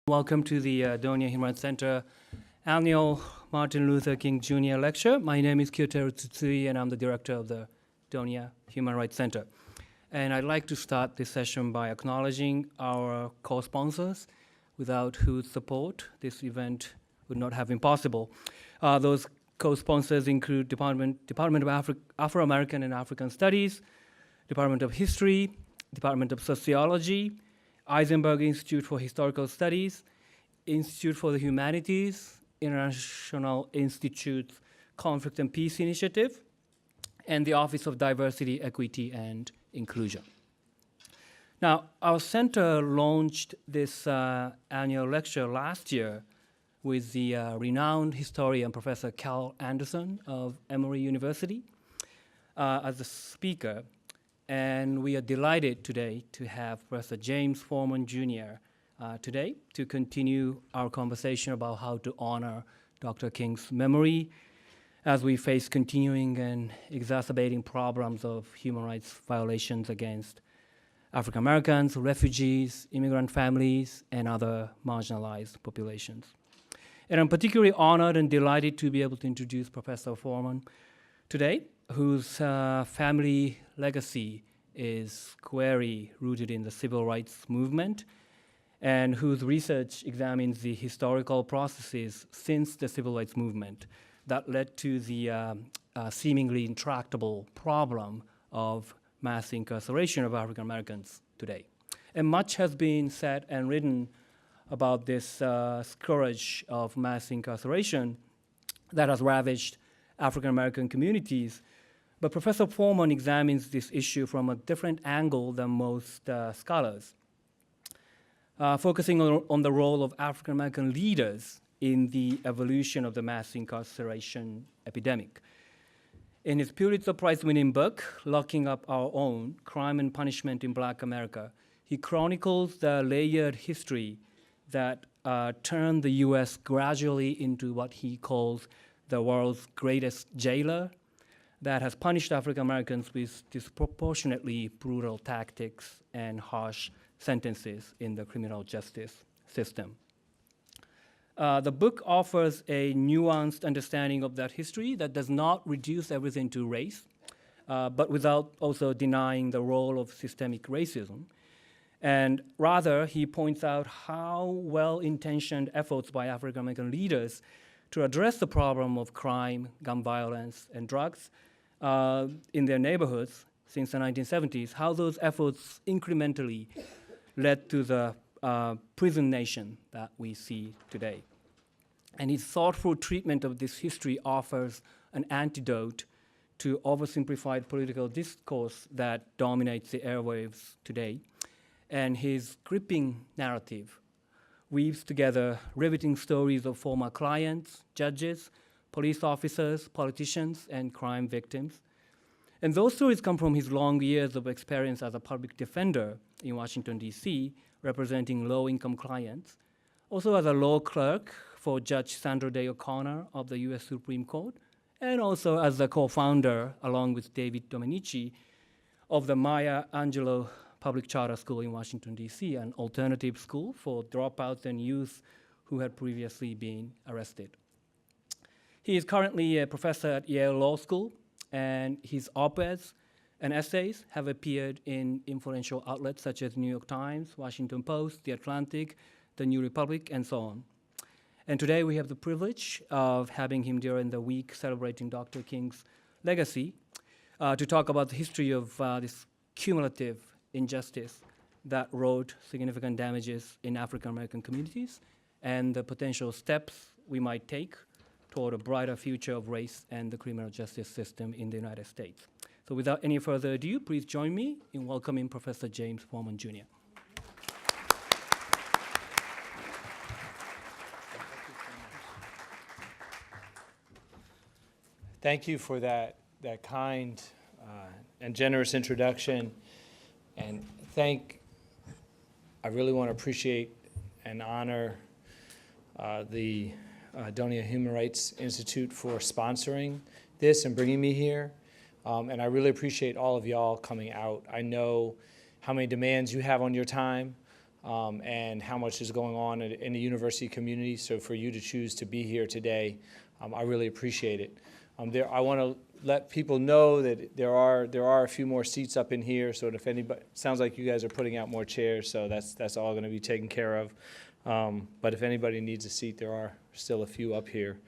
Welcome to the Donia Human Rights Center annual Martin Luther King Jr. lecture. My name is Kyotaro Tsutsui, and I'm the director of the Donia Human Rights Center. And I'd like to start this session by acknowledging our co-sponsors, without whose support this event would not have been possible. Those co-sponsors include Department of Afro-American and African Studies, Department of History, Department of Sociology, Eisenberg Institute for Historical Studies, Institute for the Humanities, International Institute's Conflict and Peace Initiative, and the Office of Diversity, Equity, and Inclusion. Now, our center launched this annual lecture last year with the renowned historian, Professor Cal Anderson of Emory University, as the speaker. And we are delighted today to have Professor James Forman Jr. Today to continue our conversation about how to honor Dr. King's memory as we face continuing and exacerbating problems of human rights violations against African Americans, refugees, immigrant families, and other marginalized populations. And I'm particularly honored and delighted to be able to introduce Professor Forman today, whose family legacy is squarely rooted in the civil rights movement, and whose research examines the historical processes since the civil rights movement that led to the seemingly intractable problem of mass incarceration of African Americans today. And much has been said and written about this scourge of mass incarceration that has ravaged African American communities. But Professor Forman examines this issue from a different angle than most scholars, focusing on the role of African American leaders in the evolution of the mass incarceration epidemic. In his Pulitzer-prize winning book, Locking Up Our Own, Crime and Punishment in Black America, he chronicles the layered history that turned the US gradually into what he calls the world's greatest jailer, that has punished African Americans with disproportionately brutal tactics and harsh sentences in the criminal justice system. The book offers a nuanced understanding of that history that does not reduce everything to race, but without also denying the role of systemic racism. And rather, he points out how well-intentioned efforts by African American leaders to address the problem of crime, gun violence, and drugs in their neighborhoods since the 1970s, how those efforts incrementally led to the prison nation that we see today. And his thoughtful treatment of this history offers an antidote to oversimplified political discourse that dominates the airwaves today. And his gripping narrative weaves together riveting stories of former clients, judges, police officers, politicians, and crime victims. And those stories come from his long years of experience as a public defender in Washington, D.C., representing low-income clients, also as a law clerk for Judge Sandra Day O'Connor of the U.S. Supreme Court, and also as the co-founder, along with David Domenici, of the Maya Angelou Public Charter School in Washington, D.C., an alternative school for dropouts and youth who had previously been arrested. He is currently a professor at Yale Law School, and his op-eds and essays have appeared in influential outlets such as New York Times, Washington Post, The Atlantic, The New Republic, and so on. And today we have the privilege of having him during the week celebrating Dr. King's legacy to talk about the history of this cumulative injustice that wrought significant damages in African American communities and the potential steps we might take toward a brighter future of race and the criminal justice system in the United States. So without any further ado, please join me in welcoming Professor James Forman Jr. Thank you for that kind and generous introduction. And I really want to appreciate and honor the Donia Human Rights Institute for sponsoring this and bringing me here. And I really appreciate all of y'all coming out. I know how many demands you have on your time, and how much is going on in the university community. So for you to choose to be here today, I really appreciate it. I want to let people know that there are a few more seats up in here. So if anybody, sounds like you guys are putting out more chairs, so that's all going to be taken care of. But if anybody needs a seat, there are still a few up here.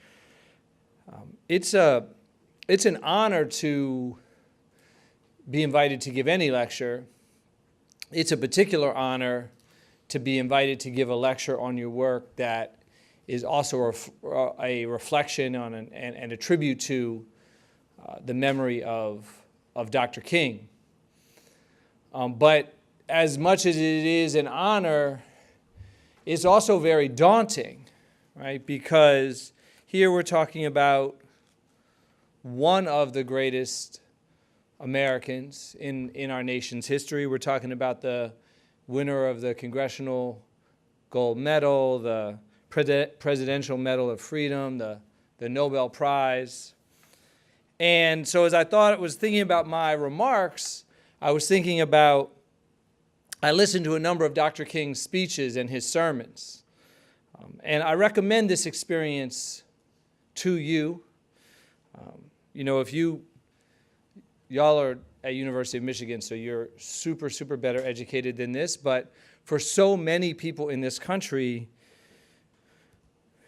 It's an honor to be invited to give any lecture. It's a particular honor to be invited to give a lecture on your work that is also a reflection on and a tribute to the memory of Dr. King. But as much as it is an honor, it's also very daunting, right? Because here we're talking about one of the greatest Americans in our nation's history. We're talking about the winner of the Congressional Gold Medal, the Presidential Medal of Freedom, the Nobel Prize. And so as I was thinking about my remarks, I was thinking about, I listened to a number of Dr. King's speeches and his sermons. And I recommend this experience to you. If y'all are at University of Michigan, so you're super, super better educated than this, but for so many people in this country,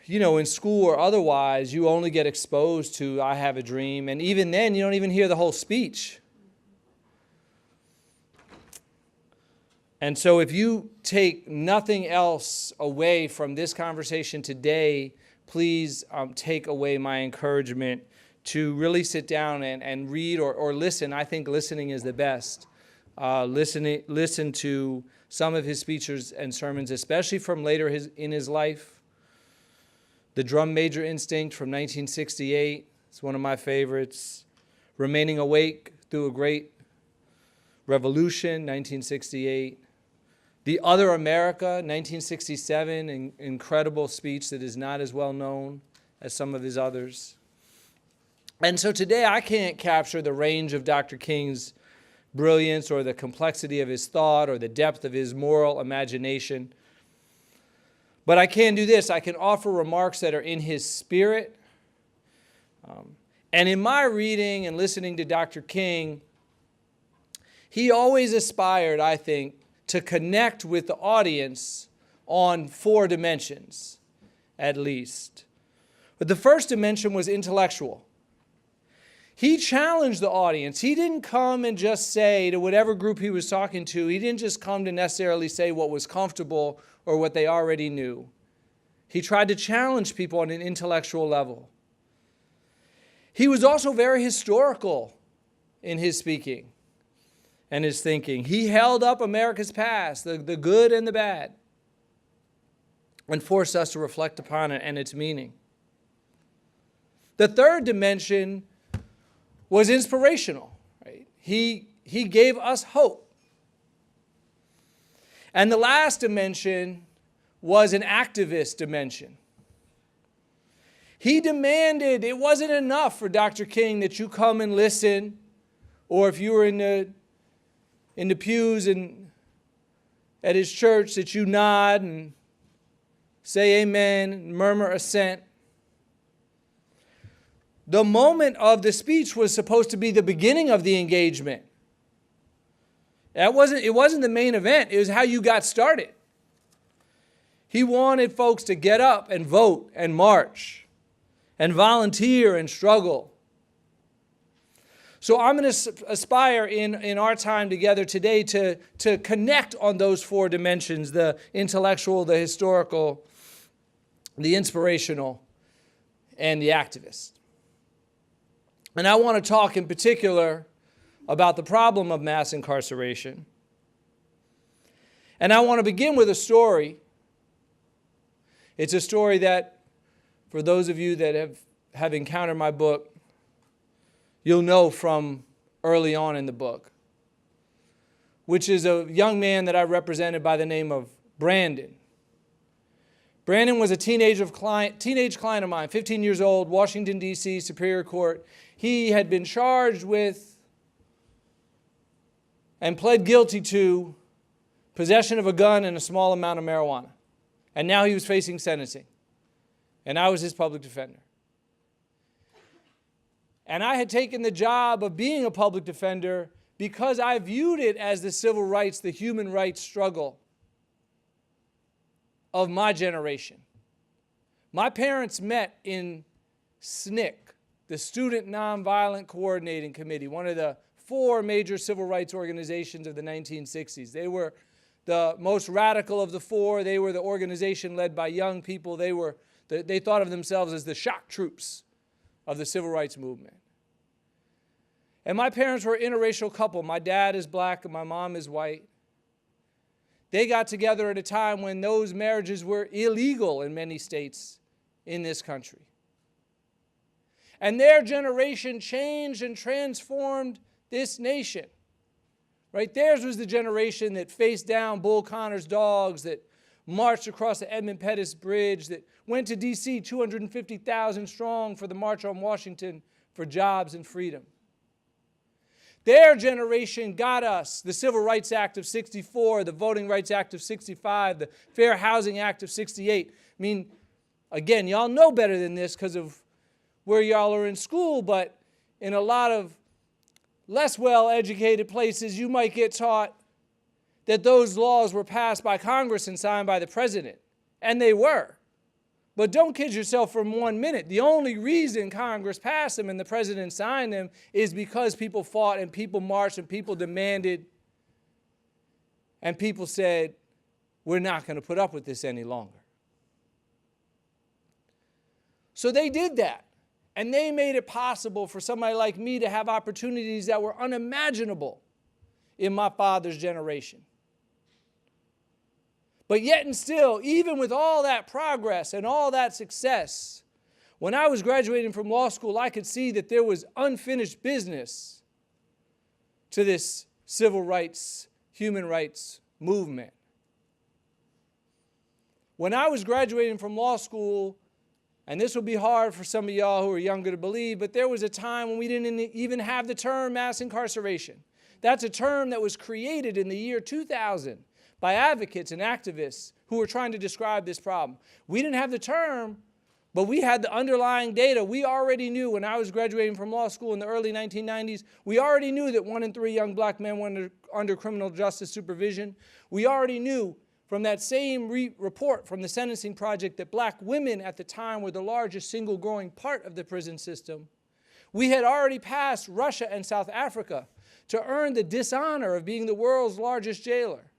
in school or otherwise, you only get exposed to I Have a Dream, and even then, you don't even hear the whole speech. And so if you take nothing else away from this conversation today, please take away my encouragement to really sit down and read or listen. I think listening is the best. Listen to some of his speeches and sermons, especially from later in his life. The Drum Major Instinct from 1968 is one of my favorites. Remaining Awake Through a Great Revolution, 1968. The Other America, 1967, an incredible speech that is not as well known as some of his others. And so today I can't capture the range of Dr. King's brilliance or the complexity of his thought or the depth of his moral imagination. But I can do this. I can offer remarks that are in his spirit. And in my reading and listening to Dr. King, he always aspired, I think, to connect with the audience on 4 dimensions, at least. But the first dimension was intellectual. He challenged the audience. He didn't come and just say to whatever group he was talking to, he didn't just come to necessarily say what was comfortable or what they already knew. He tried to challenge people on an intellectual level. He was also very historical in his speaking and his thinking. He held up America's past, the good and the bad, and forced us to reflect upon it and its meaning. The third dimension was inspirational. Right? He gave us hope. And the last dimension was an activist dimension. He demanded, it wasn't enough for Dr. King that you come and listen, or if you were in the pews and at his church, that you nod and say amen and murmur assent. The moment of the speech was supposed to be the beginning of the engagement. It wasn't the main event. It was how you got started. He wanted folks to get up and vote and march and volunteer and struggle. So I'm going to aspire in our time together today to connect on those 4 dimensions, the intellectual, the historical, the inspirational, and the activist. And I want to talk in particular about the problem of mass incarceration. And I want to begin with a story. It's a story that, for those of you that have encountered my book, you'll know from early on in the book, which is a young man that I represented by the name of Brandon. Brandon was a teenage client of mine, 15 years old, Washington, D.C., Superior Court. He had been charged with and pled guilty to possession of a gun, and a small amount of marijuana. And now he was facing sentencing. And I was his public defender. And I had taken the job of being a public defender because I viewed it as the civil rights, the human rights struggle of my generation. My parents met in SNCC, the Student Nonviolent Coordinating Committee, one of the 4 major civil rights organizations of the 1960s. They were the most radical of the 4. They were the organization led by young people. They thought of themselves as the shock troops of the civil rights movement. And my parents were an interracial couple. My dad is black and my mom is white. They got together at a time when those marriages were illegal in many states in this country. And their generation changed and transformed this nation. Right? Theirs was the generation that faced down Bull Connor's dogs, that marched across the Edmund Pettus Bridge, that went to D.C. 250,000 strong for the March on Washington for jobs and freedom. Their generation got us the Civil Rights Act of 64, the Voting Rights Act of 65, the Fair Housing Act of 68. I mean, again, y'all know better than this because of where y'all are in school, but in a lot of less well-educated places, you might get taught that those laws were passed by Congress and signed by the president. And they were. But don't kid yourself for 1 minute. The only reason Congress passed them and the president signed them is because people fought and people marched and people demanded and people said, we're not going to put up with this any longer. So they did that. And they made it possible for somebody like me to have opportunities that were unimaginable in my father's generation. But yet and still, even with all that progress and all that success, when I was graduating from law school, I could see that there was unfinished business to this civil rights, human rights movement. When I was graduating from law school, and this will be hard for some of y'all who are younger to believe, but there was a time when we didn't even have the term mass incarceration. That's a term that was created in the year 2000 by advocates and activists who were trying to describe this problem. We didn't have the term, but we had the underlying data. We already knew when I was graduating from law school in the early 1990s, we already knew that 1 in 3 young black men were under criminal justice supervision. We already knew from that same report from the Sentencing Project that black women at the time were the largest single growing part of the prison system. We had already passed Russia and South Africa to earn the dishonor of being the world's largest jailer.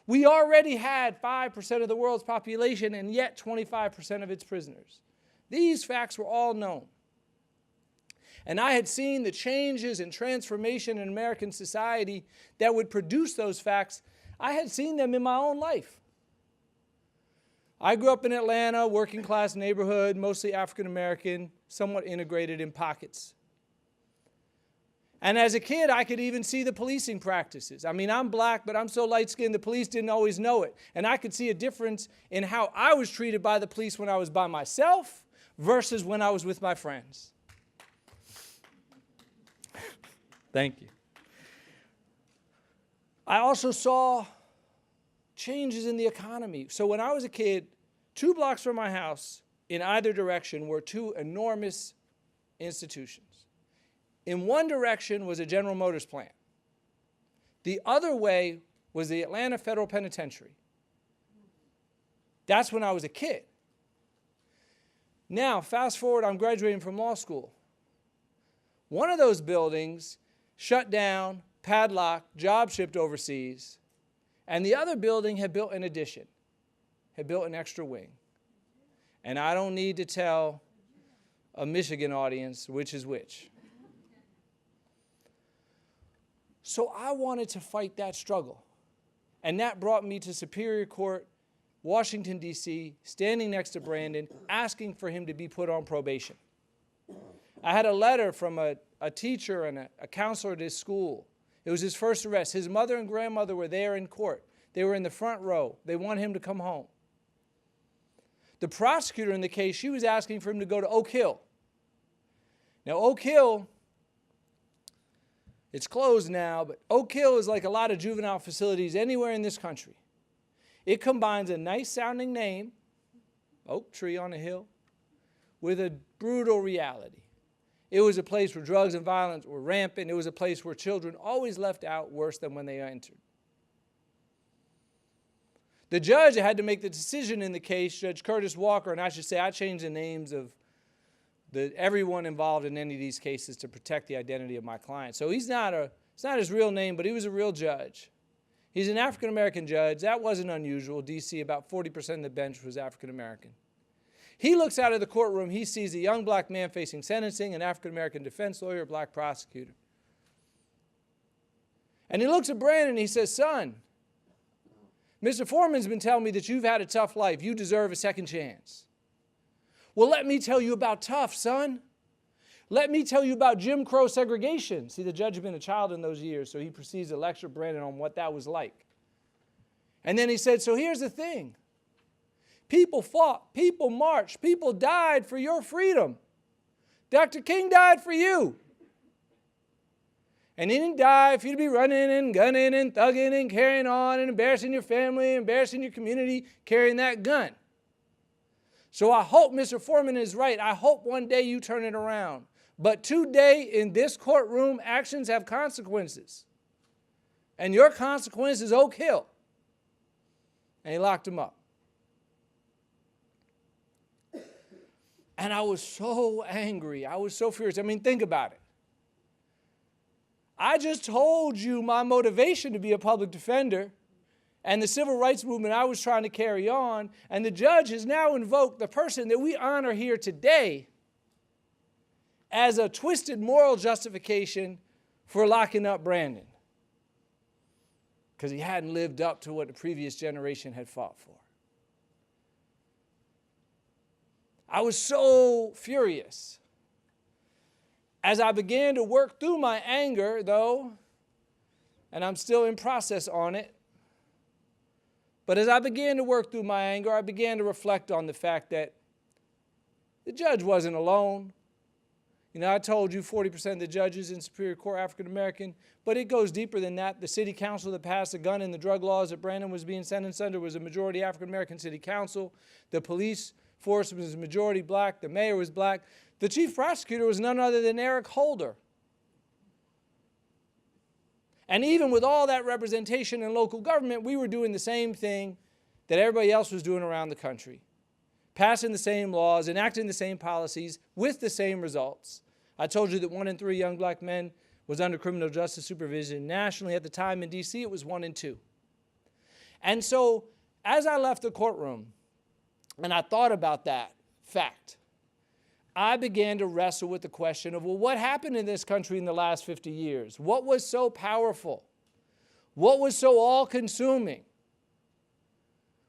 We already had 5% of the world's population and yet 25% of its prisoners. These facts were all known. And I had seen the changes and transformation in American society that would produce those facts. I had seen them in my own life. I grew up in Atlanta, working class neighborhood, mostly African American, somewhat integrated in pockets. And as a kid, I could even see the policing practices. I mean, I'm black, but I'm so light-skinned, the police didn't always know it. And I could see a difference in how I was treated by the police when I was by myself versus when I was with my friends. Thank you. I also saw changes in the economy. So when I was a kid, 2 blocks from my house in either direction were 2 enormous institutions. In one direction was a General Motors plant. The other way was the Atlanta Federal Penitentiary. That's when I was a kid. Now, fast forward, I'm graduating from law school. One of those buildings shut down, padlocked, job shipped overseas, and the other building had built an addition, had built an extra wing. And I don't need to tell a Michigan audience which is which. So I wanted to fight that struggle. And that brought me to Superior Court, Washington, D.C., standing next to Brandon, asking for him to be put on probation. I had a letter from a teacher and a counselor at his school. It was his first arrest. His mother and grandmother were there in court. They were in the front row. They wanted him to come home. The prosecutor in the case, she was asking for him to go to Oak Hill. Now, Oak Hill It's closed now, but Oak Hill is like a lot of juvenile facilities anywhere in this country. It combines a nice sounding name, oak tree on a hill, with a brutal reality. It was a place where drugs and violence were rampant. It was a place where children always left out worse than when they entered. The judge had to make the decision in the case, Judge Curtis Walker, and I should say I changed the names of everyone involved in any of these cases to protect the identity of my client. So it's not his real name, but he was a real judge. He's an African-American judge. That wasn't unusual. D.C., about 40% of the bench was African-American. He looks out of the courtroom. He sees a young black man facing sentencing, an African-American defense lawyer, a black prosecutor. And he looks at Brandon and he says, son, Mr. Forman's been telling me that you've had a tough life. You deserve a second chance. Well, let me tell you about tough, son. Let me tell you about Jim Crow segregation. See, the judge had been a child in those years, so he proceeds to lecture Brandon on what that was like. And then he said, so here's the thing. People fought, people marched, people died for your freedom. Dr. King died for you. And he didn't die for you to be running and gunning and thugging and carrying on and embarrassing your family, embarrassing your community, carrying that gun. So I hope Mr. Forman is right. I hope one day you turn it around. But today in this courtroom, actions have consequences. And your consequence is Oak Hill. And he locked him up. And I was so angry. I was so furious. I mean, think about it. I just told you my motivation to be a public defender and the civil rights movement I was trying to carry on, and the judge has now invoked the person that we honor here today as a twisted moral justification for locking up Brandon because he hadn't lived up to what the previous generation had fought for. I was so furious. As I began to work through my anger, though, and I'm still in process on it, but as I began to work through my anger, I began to reflect on the fact that the judge wasn't alone. You know, I told you 40% of the judges in Superior Court are African American, but it goes deeper than that. The city council that passed the gun and the drug laws that Brandon was being sentenced under was a majority African American city council. The police force was a majority black. The mayor was black. The chief prosecutor was none other than Eric Holder. And even with all that representation in local government, we were doing the same thing that everybody else was doing around the country, passing the same laws, enacting the same policies with the same results. I told you that 1 in 3 young black men was under criminal justice supervision nationally. At the time in D.C., it was 1 in 2. And so as I left the courtroom and I thought about that fact, I began to wrestle with the question of, well, what happened in this country in the last 50 years? What was so powerful? What was so all-consuming?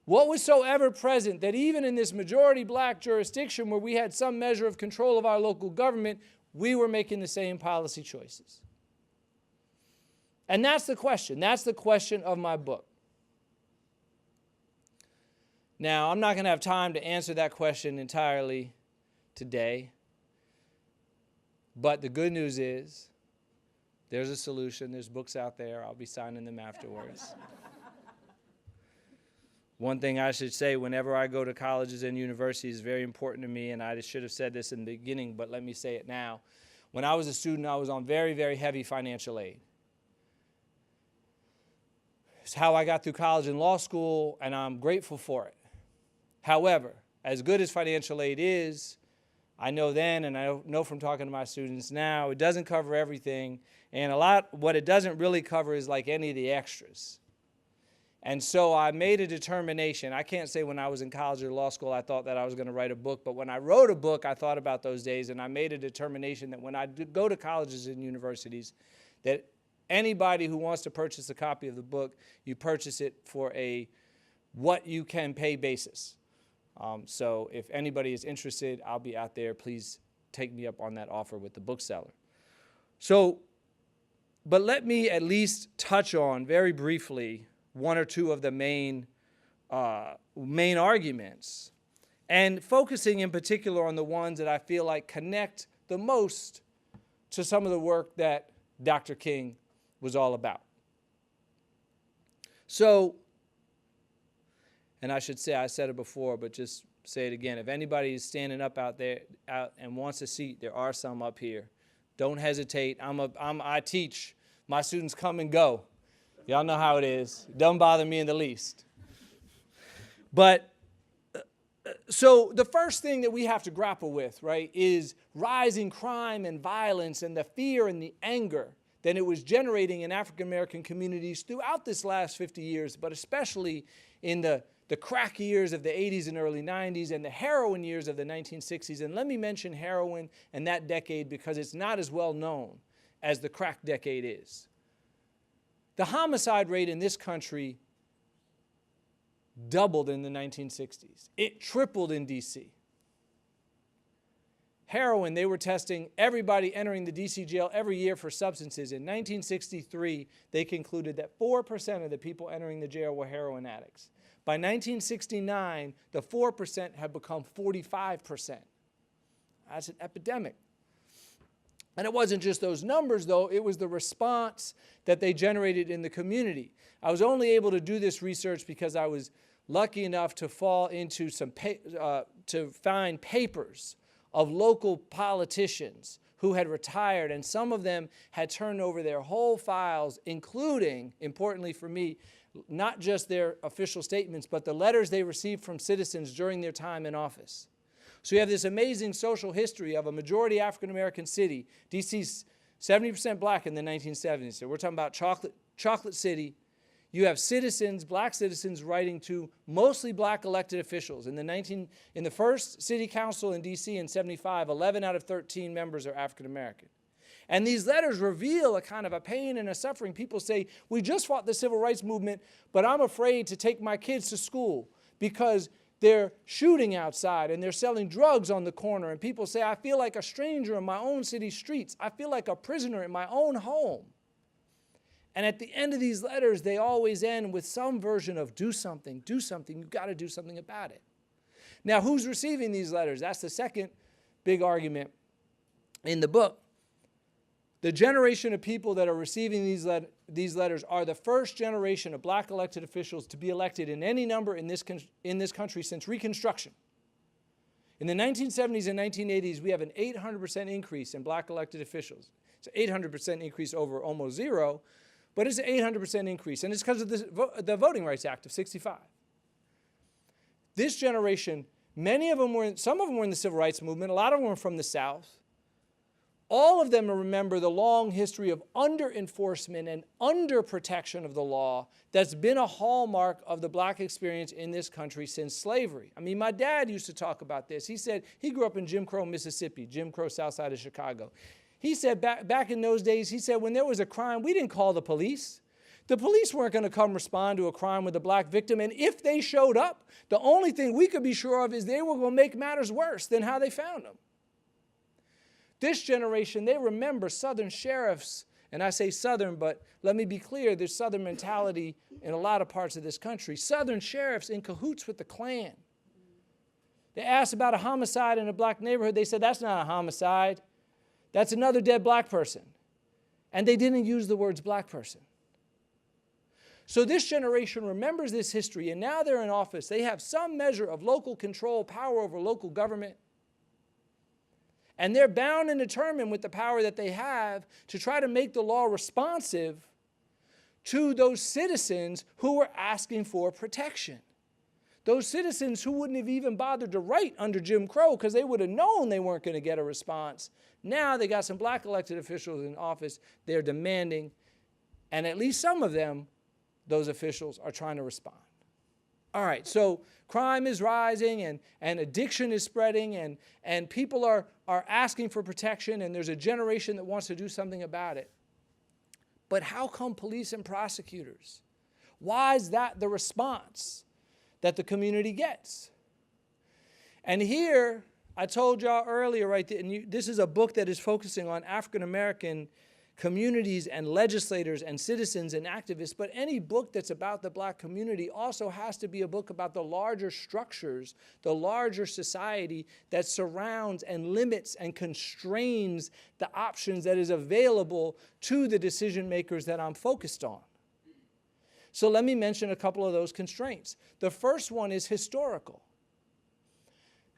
What was so ever-present that even in this majority black jurisdiction where we had some measure of control of our local government, we were making the same policy choices? And that's the question. That's the question of my book. Now, I'm not going to have time to answer that question entirely today, but the good news is there's a solution. There's books out there. I'll be signing them afterwards. One thing I should say, whenever I go to colleges and universities, is very important to me, and I should have said this in the beginning, but let me say it now. When I was a student, I was on very, very heavy financial aid. It's how I got through college and law school, and I'm grateful for it. However, as good as financial aid is, I know then, and I know from talking to my students now, it doesn't cover everything, and what it doesn't really cover is like any of the extras. And so I made a determination. I can't say when I was in college or law school I thought that I was going to write a book, but when I wrote a book, I thought about those days, and I made a determination that when I go to colleges and universities, that anybody who wants to purchase a copy of the book, you purchase it for a what you can pay basis. So if anybody is interested, I'll be out there. Please take me up on that offer with the bookseller. So, but let me at least touch on very briefly 1 or 2 of the main arguments, and focusing in particular on the ones that I feel like connect the most to some of the work that Dr. King was all about. So, and I should say, I said it before, but just say it again. If anybody is standing up out there and wants a seat, there are some up here. Don't hesitate. I teach. My students come and go. Y'all know how it is. It doesn't bother me in the least. But so the first thing that we have to grapple with, right, is rising crime and violence and the fear and the anger that it was generating in African American communities throughout this last 50 years, but especially in the crack years of the 80s and early 90s and the heroin years of the 1960s. And let me mention heroin and that decade because it's not as well known as the crack decade is. The homicide rate in this country doubled in the 1960s. It tripled in D.C. Heroin, they were testing everybody entering the D.C. jail every year for substances. In 1963, they concluded that 4% of the people entering the jail were heroin addicts. By 1969, the 4% had become 45%. That's an epidemic. And it wasn't just those numbers, though. It was the response that they generated in the community. I was only able to do this research because I was lucky enough to fall into to find papers of local politicians who had retired, and some of them had turned over their whole files, including, importantly for me, not just their official statements, but the letters they received from citizens during their time in office. So you have this amazing social history of a majority African-American city. D.C.'s 70% black in the 1970s. So we're talking about chocolate city. You have citizens, black citizens, writing to mostly black elected officials. In the first city council in D.C. in 75, 11 out of 13 members are African-American. And these letters reveal a kind of a pain and a suffering. People say, we just fought the civil rights movement, but I'm afraid to take my kids to school because they're shooting outside and they're selling drugs on the corner. And people say, I feel like a stranger in my own city streets. I feel like a prisoner in my own home. And at the end of these letters, they always end with some version of do something, you've got to do something about it. Now, who's receiving these letters? That's the second big argument in the book. The generation of people that are receiving these letters are the first generation of black elected officials to be elected in any number in this country since Reconstruction. In the 1970s and 1980s, we have an 800% increase in black elected officials. It's an 800% increase over almost zero, but it's an 800% increase, and it's because of the Voting Rights Act of 65. This generation, some of them were in the civil rights movement, a lot of them were from the South. All of them remember the long history of under-enforcement and under-protection of the law that's been a hallmark of the black experience in this country since slavery. I mean, my dad used to talk about this. He said he grew up in Jim Crow, Mississippi, Jim Crow, south side of Chicago. He said back in those days, he said when there was a crime, we didn't call the police. The police weren't going to come respond to a crime with a black victim, and if they showed up, the only thing we could be sure of is they were going to make matters worse than how they found them. This generation, they remember Southern sheriffs, and I say Southern, but let me be clear, there's Southern mentality in a lot of parts of this country. Southern sheriffs in cahoots with the Klan. They asked about a homicide in a black neighborhood. They said, that's not a homicide. That's another dead black person. And they didn't use the words black person. So this generation remembers this history, and now they're in office. They have some measure of local control, power over local government. And they're bound and determined with the power that they have to try to make the law responsive to those citizens who were asking for protection. Those citizens who wouldn't have even bothered to write under Jim Crow because they would have known they weren't going to get a response. Now they got some black elected officials in office. They're demanding, and at least some of them, those officials are trying to respond. All right, so crime is rising and addiction is spreading and people are asking for protection, and there's a generation that wants to do something about it. But how come police and prosecutors? Why is that the response that the community gets? And here, I told y'all earlier, right, and this is a book that is focusing on African American communities and legislators and citizens and activists, but any book that's about the Black community also has to be a book about the larger structures, the larger society that surrounds and limits and constrains the options that is available to the decision makers that I'm focused on. So let me mention a couple of those constraints. The first one is historical.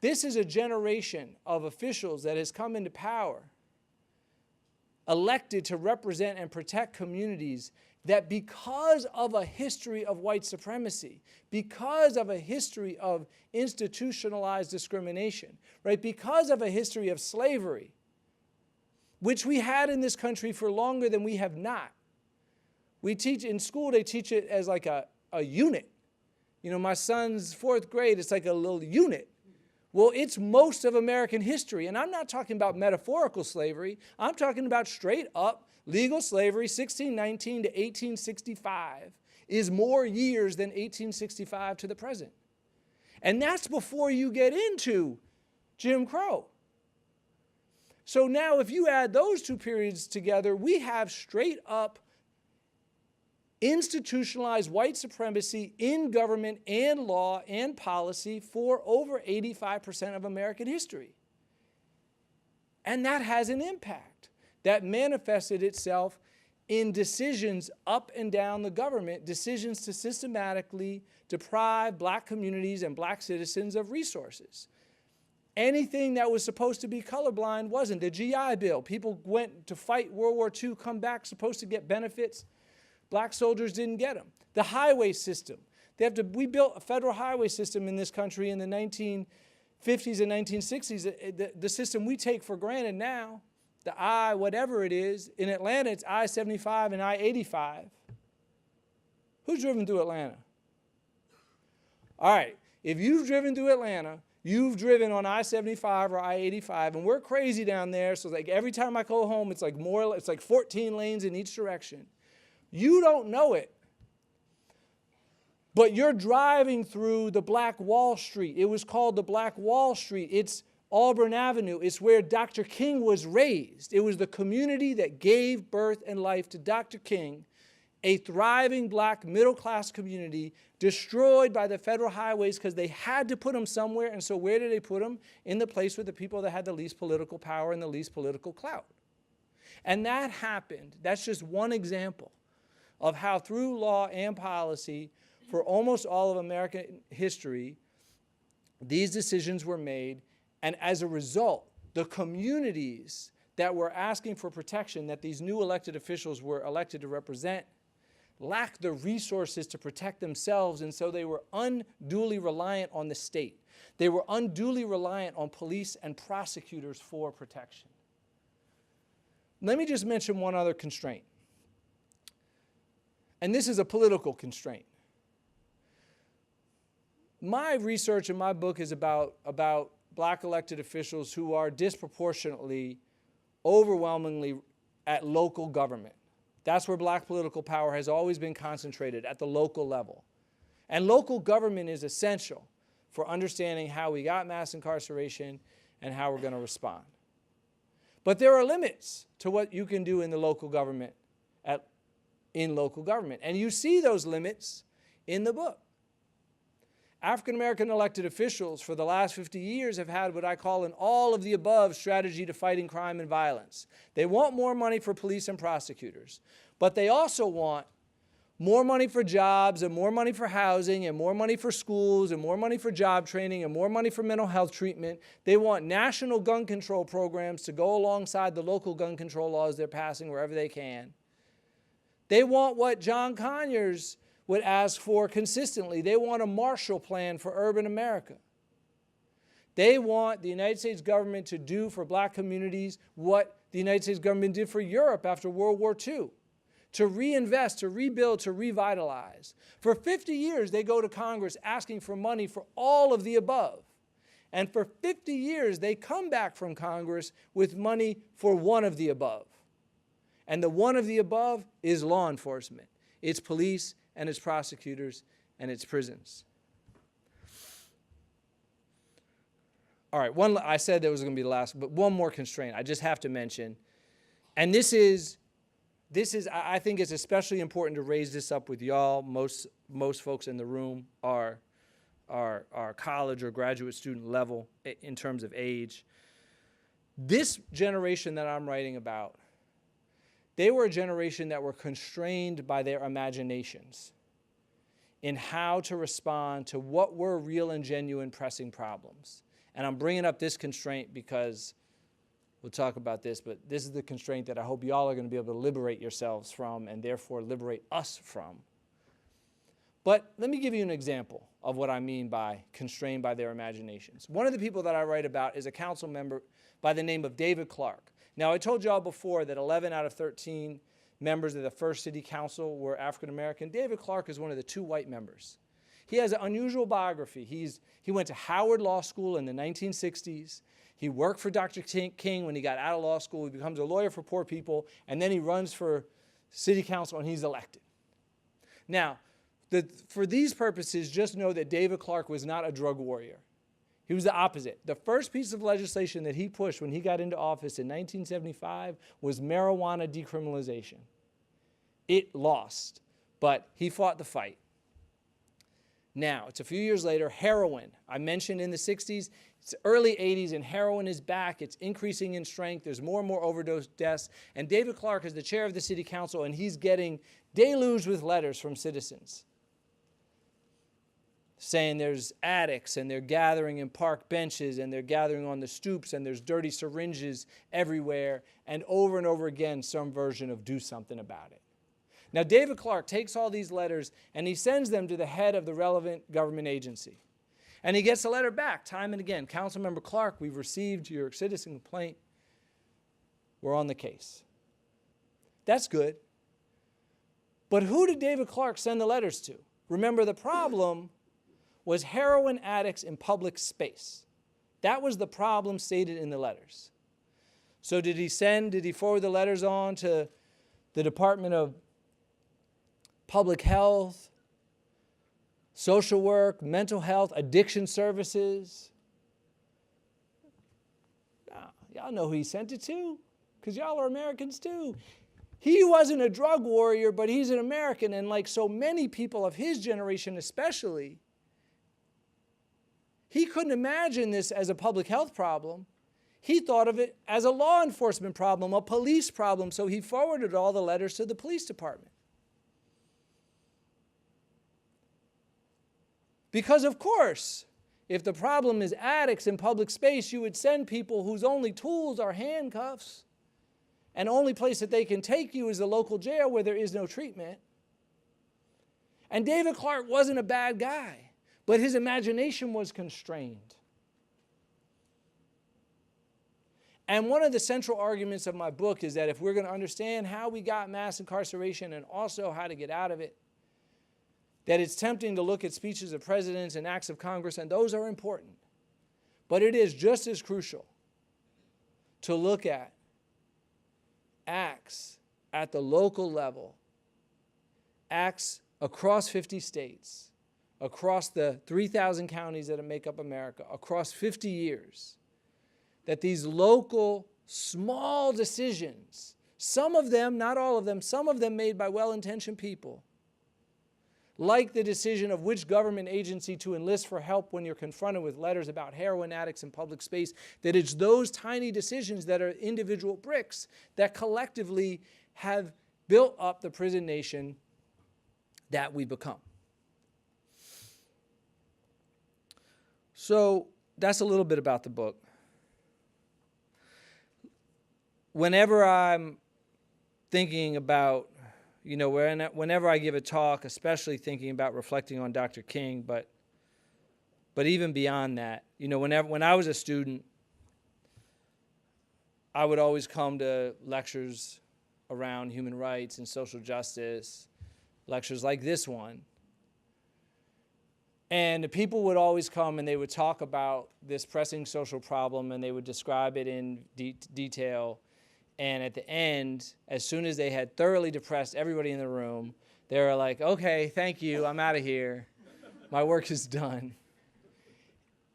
This is a generation of officials that has come into power, elected to represent and protect communities that, because of a history of white supremacy, because of a history of institutionalized discrimination, right, because of a history of slavery, which we had in this country for longer than we have not. We teach in school, they teach it as like a unit. You know, my son's 4th grade, it's like a little unit. Well, it's most of American history, and I'm not talking about metaphorical slavery. I'm talking about straight up legal slavery, 1619 to 1865, is more years than 1865 to the present. And that's before you get into Jim Crow. So now if you add those two periods together, we have straight up institutionalized white supremacy in government and law and policy for over 85% of American history. And that has an impact. That manifested itself in decisions up and down the government, decisions to systematically deprive Black communities and Black citizens of resources. Anything that was supposed to be colorblind wasn't. The GI Bill, people went to fight World War II, come back supposed to get benefits. Black soldiers didn't get them. The highway system. We built a federal highway system in this country in the 1950s and 1960s. The system we take for granted now, the whatever it is, in Atlanta it's I-75 and I-85. Who's driven through Atlanta? All right, if you've driven through Atlanta, you've driven on I-75 or I-85, and we're crazy down there, so like every time I go home, it's like 14 lanes in each direction. You don't know it, but you're driving through the Black Wall Street. It was called the Black Wall Street. It's Auburn Avenue. It's where Dr. King was raised. It was the community that gave birth and life to Dr. King, a thriving Black middle-class community destroyed by the federal highways because they had to put them somewhere. And so where did they put them? In the place with the people that had the least political power and the least political clout. And that happened. That's just one example of how through law and policy for almost all of American history, these decisions were made, and as a result, the communities that were asking for protection that these new elected officials were elected to represent lacked the resources to protect themselves, and so they were unduly reliant on the state. They were unduly reliant on police and prosecutors for protection. Let me just mention one other constraint. And this is a political constraint. My research in my book is about Black elected officials who are disproportionately, overwhelmingly at local government. That's where Black political power has always been concentrated, at the local level. And local government is essential for understanding how we got mass incarceration and how we're going to respond. But there are limits to what you can do in the local government, in local government. And you see those limits in the book. African American elected officials for the last 50 years have had what I call an all-of-the-above strategy to fighting crime and violence. They want more money for police and prosecutors, but they also want more money for jobs and more money for housing and more money for schools and more money for job training and more money for mental health treatment. They want national gun control programs to go alongside the local gun control laws they're passing wherever they can. They want what John Conyers would ask for consistently. They want a Marshall Plan for urban America. They want the United States government to do for Black communities what the United States government did for Europe after World War II, to reinvest, to rebuild, to revitalize. For 50 years, they go to Congress asking for money for all of the above. And for 50 years, they come back from Congress with money for one of the above. And the one of the above is law enforcement. It's police and it's prosecutors and it's prisons. All right, I said that was going to be the last, but one more constraint I just have to mention. And this is I think it's especially important to raise this up with y'all. Most folks in the room are college or graduate student level in terms of age. This generation that I'm writing about, they were a generation that were constrained by their imaginations in how to respond to what were real and genuine pressing problems. And I'm bringing up this constraint because we'll talk about this, but this is the constraint that I hope y'all are going to be able to liberate yourselves from and therefore liberate us from. But let me give you an example of what I mean by constrained by their imaginations. One of the people that I write about is a council member by the name of David Clark. Now, I told y'all before that 11 out of 13 members of the first city council were African American. David Clark is one of the 2 white members. He has an unusual biography. He went to Howard Law School in the 1960s. He worked for Dr. King when he got out of law school. He becomes a lawyer for poor people, and then he runs for city council, and he's elected. Now, for these purposes, just know that David Clark was not a drug warrior. He was the opposite. The first piece of legislation that he pushed when he got into office in 1975 was marijuana decriminalization. It lost, but he fought the fight. Now, it's a few years later, heroin. I mentioned in the 60s, it's early 80s, and heroin is back. It's increasing in strength. There's more and more overdose deaths. And David Clark is the chair of the city council, and he's getting deluged with letters from citizens saying there's addicts, and they're gathering in park benches, and they're gathering on the stoops, and there's dirty syringes everywhere, and over again, some version of do something about it. Now, David Clark takes all these letters, and he sends them to the head of the relevant government agency. And he gets a letter back time and again. Councilmember Clark, we've received your citizen complaint. We're on the case. That's good. But who did David Clark send the letters to? Remember, the problem was heroin addicts in public space. That was the problem stated in the letters. So did he forward the letters on to the Department of Public Health, social work, mental health, addiction services? Y'all know who he sent it to, because y'all are Americans too. He wasn't a drug warrior, but he's an American, and like so many people of his generation especially, he couldn't imagine this as a public health problem. He thought of it as a law enforcement problem, a police problem, so he forwarded all the letters to the police department. Because, of course, if the problem is addicts in public space, you would send people whose only tools are handcuffs, and the only place that they can take you is the local jail where there is no treatment. And David Clark wasn't a bad guy, but his imagination was constrained. And one of the central arguments of my book is that if we're going to understand how we got mass incarceration and also how to get out of it, that it's tempting to look at speeches of presidents and acts of Congress, and those are important. But it is just as crucial to look at acts at the local level, acts across 50 states, across the 3,000 counties that make up America, across 50 years, that these local small decisions, some of them, not all of them, some of them made by well-intentioned people, like the decision of which government agency to enlist for help when you're confronted with letters about heroin addicts in public space, that it's those tiny decisions that are individual bricks that collectively have built up the prison nation that we become. So that's a little bit about the book. Whenever I'm thinking about, whenever I give a talk, especially thinking about reflecting on Dr. King, but even beyond that, when I was a student, I would always come to lectures around human rights and social justice, lectures like this one. And the people would always come and they would talk about this pressing social problem and they would describe it in detail. And at the end, as soon as they had thoroughly depressed everybody in the room, they were like, okay, thank you, I'm out of here. My work is done.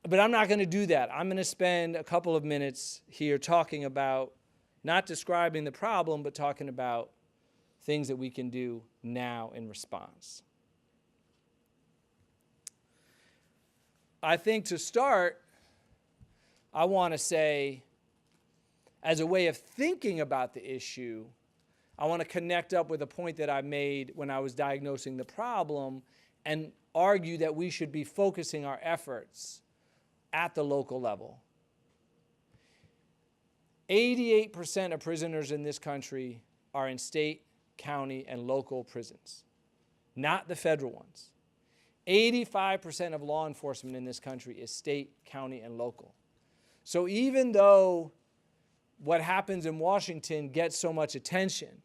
But I'm not going to do that. I'm going to spend a couple of minutes here talking about, not describing the problem, but talking about things that we can do now in response. I think to start, I want to say, as a way of thinking about the issue, I want to connect up with a point that I made when I was diagnosing the problem and argue that we should be focusing our efforts at the local level. 88% of prisoners in this country are in state, county, and local prisons, not the federal ones. 85% of law enforcement in this country is state, county, and local. So even though what happens in Washington gets so much attention,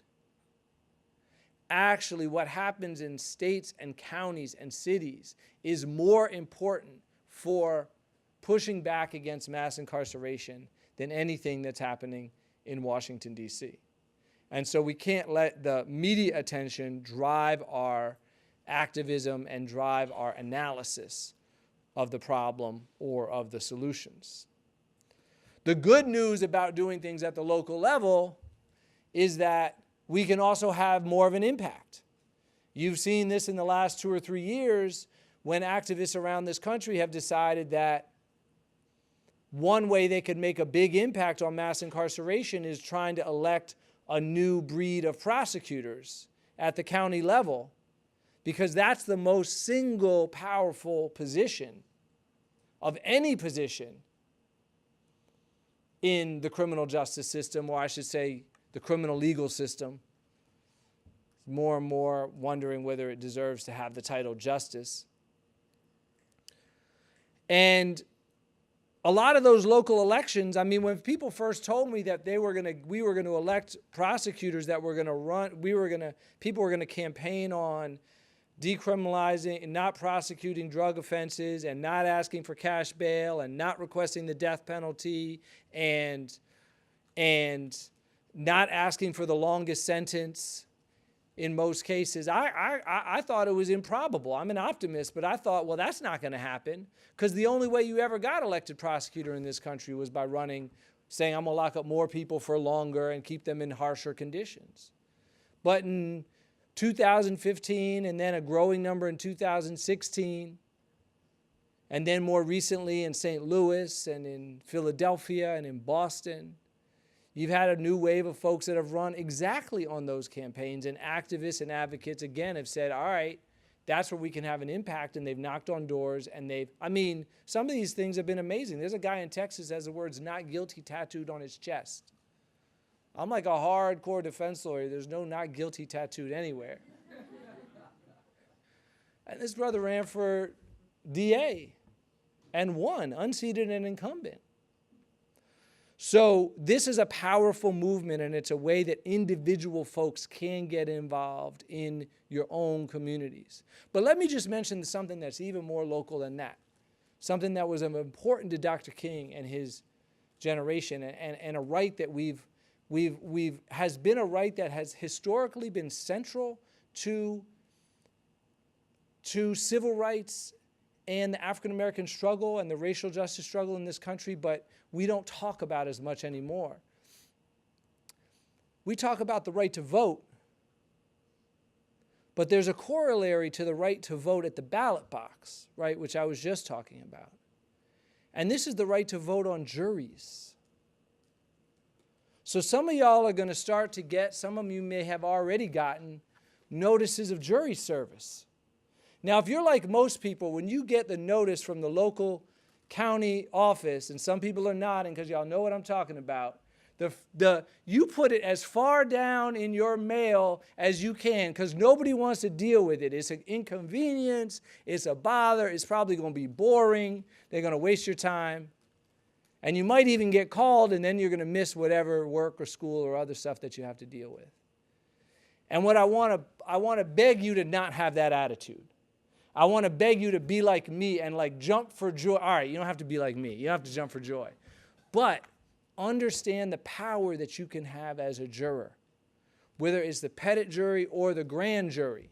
actually what happens in states and counties and cities is more important for pushing back against mass incarceration than anything that's happening in Washington, D.C. And so we can't let the media attention drive our activism and drive our analysis of the problem or of the solutions. The good news about doing things at the local level is that we can also have more of an impact. You've seen this in the last 2 or 3 years when activists around this country have decided that one way they could make a big impact on mass incarceration is trying to elect a new breed of prosecutors at the county level, because that's the most single powerful position of any position in the criminal justice system, or I should say the criminal legal system. More and more wondering whether it deserves to have the title justice. And a lot of those local elections, I mean, when people first told me that we were going to elect prosecutors that were going to run, people were going to campaign on decriminalizing and not prosecuting drug offenses and not asking for cash bail and not requesting the death penalty and not asking for the longest sentence in most cases, I thought it was improbable. I'm an optimist, but I thought, well, that's not going to happen, because the only way you ever got elected prosecutor in this country was by running, saying, I'm going to lock up more people for longer and keep them in harsher conditions. But in 2015, and then a growing number in 2016, and then more recently in St. Louis and in Philadelphia and in Boston, you've had a new wave of folks that have run exactly on those campaigns, and activists and advocates, again, have said, all right, that's where we can have an impact, and they've knocked on doors, and some of these things have been amazing. There's a guy in Texas that has the words "not guilty" tattooed on his chest. I'm like a hardcore defense lawyer. There's no "not guilty" tattooed anywhere. And this brother ran for DA and won, unseated and incumbent. So this is a powerful movement, and it's a way that individual folks can get involved in your own communities. But let me just mention something that's even more local than that, something that was important to Dr. King and his generation, and a right that has been a right that has historically been central to civil rights and the African-American struggle and the racial justice struggle in this country, but we don't talk about as much anymore. We talk about the right to vote, but there's a corollary to the right to vote at the ballot box, right, which I was just talking about. And this is the right to vote on juries. So some of y'all are going to start to get, some of you may have already gotten, notices of jury service. Now, if you're like most people, when you get the notice from the local county office, and some people are nodding because y'all know what I'm talking about, you put it as far down in your mail as you can, because nobody wants to deal with it. It's an inconvenience. It's a bother. It's probably going to be boring. They're going to waste your time. And you might even get called, and then you're going to miss whatever work or school or other stuff that you have to deal with. And what I want to beg you to not have that attitude. I want to beg you to be like me and jump for joy. All right, you don't have to be like me. You don't have to jump for joy. But understand the power that you can have as a juror, whether it's the petit jury or the grand jury.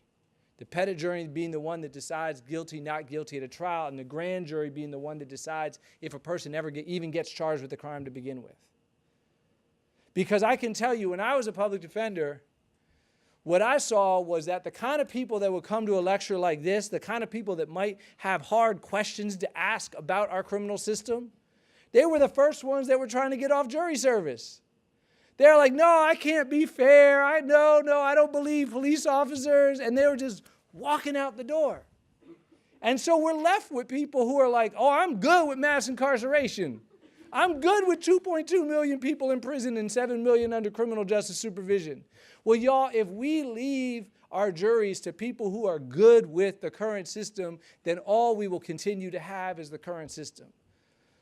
The petit jury being the one that decides guilty, not guilty at a trial, and the grand jury being the one that decides if a person ever even gets charged with a crime to begin with. Because I can tell you, when I was a public defender, what I saw was that the kind of people that would come to a lecture like this, the kind of people that might have hard questions to ask about our criminal system, they were the first ones that were trying to get off jury service. They're like, no, I can't be fair. I don't believe police officers. And they were just walking out the door. And so we're left with people who are like, oh, I'm good with mass incarceration. I'm good with 2.2 million people in prison and 7 million under criminal justice supervision. Well, y'all, if we leave our juries to people who are good with the current system, then all we will continue to have is the current system.